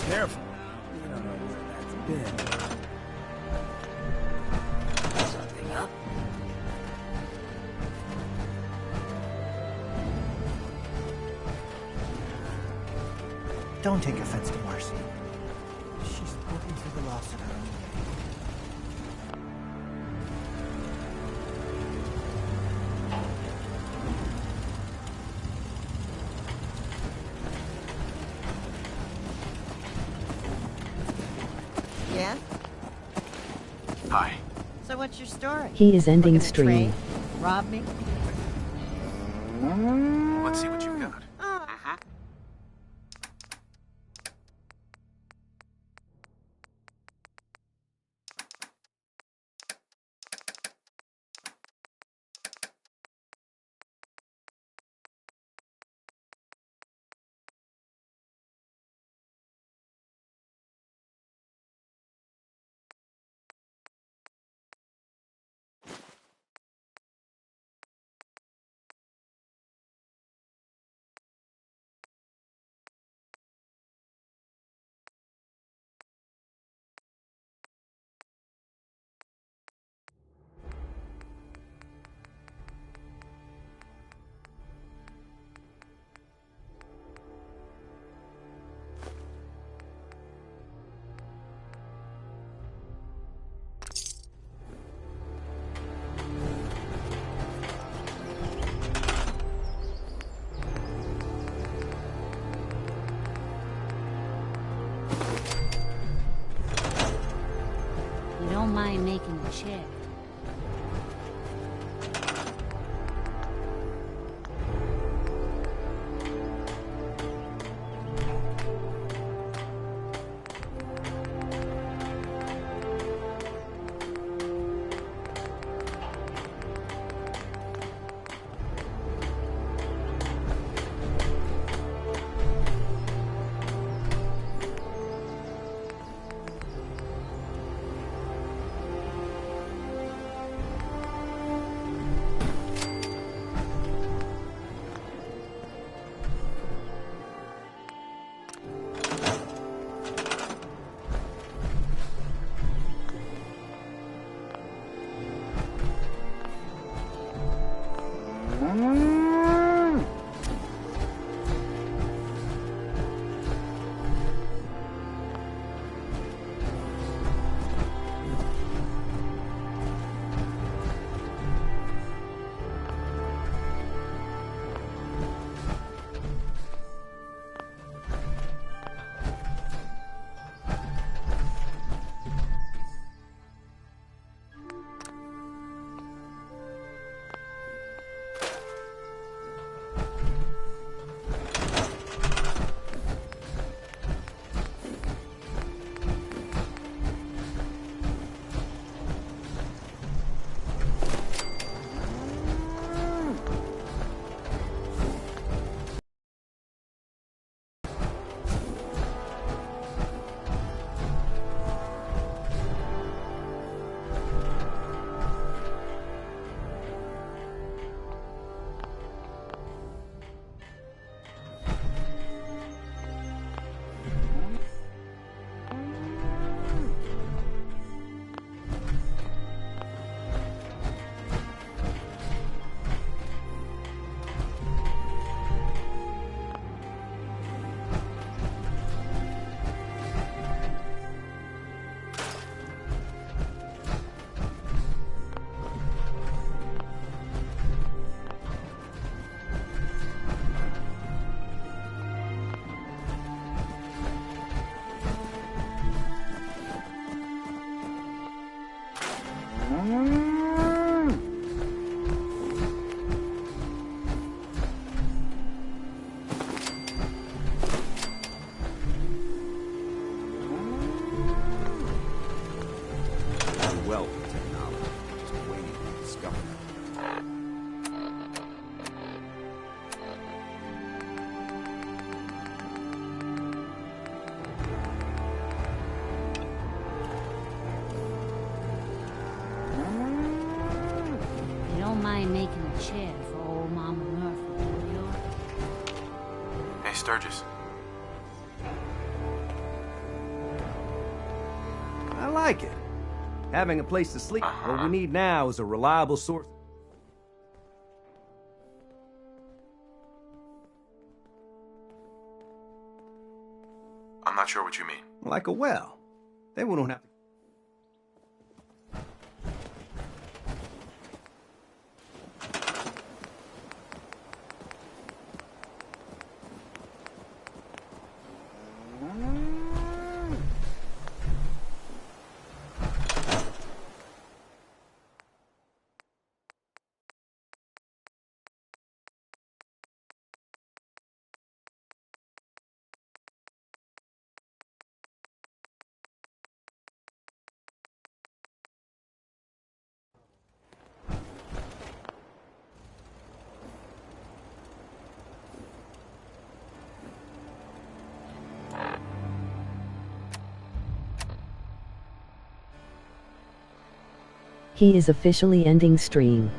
Careful. You don't know where that's been. Something up. Don't take offense to Marcy. She's working through the loss in her own way. Yeah? Hi. So what's your story? He is ending We're gonna stream. trade? Rob me? Let's see what you've got. You don't mind making a check. Mind making a chair for old Mama Murphy, do you? Hey, Sturgis. I like it. Having a place to sleep. What we need now is a reliable source. I'm not sure what you mean. Like a well. Then we don't have to... He is officially ending stream.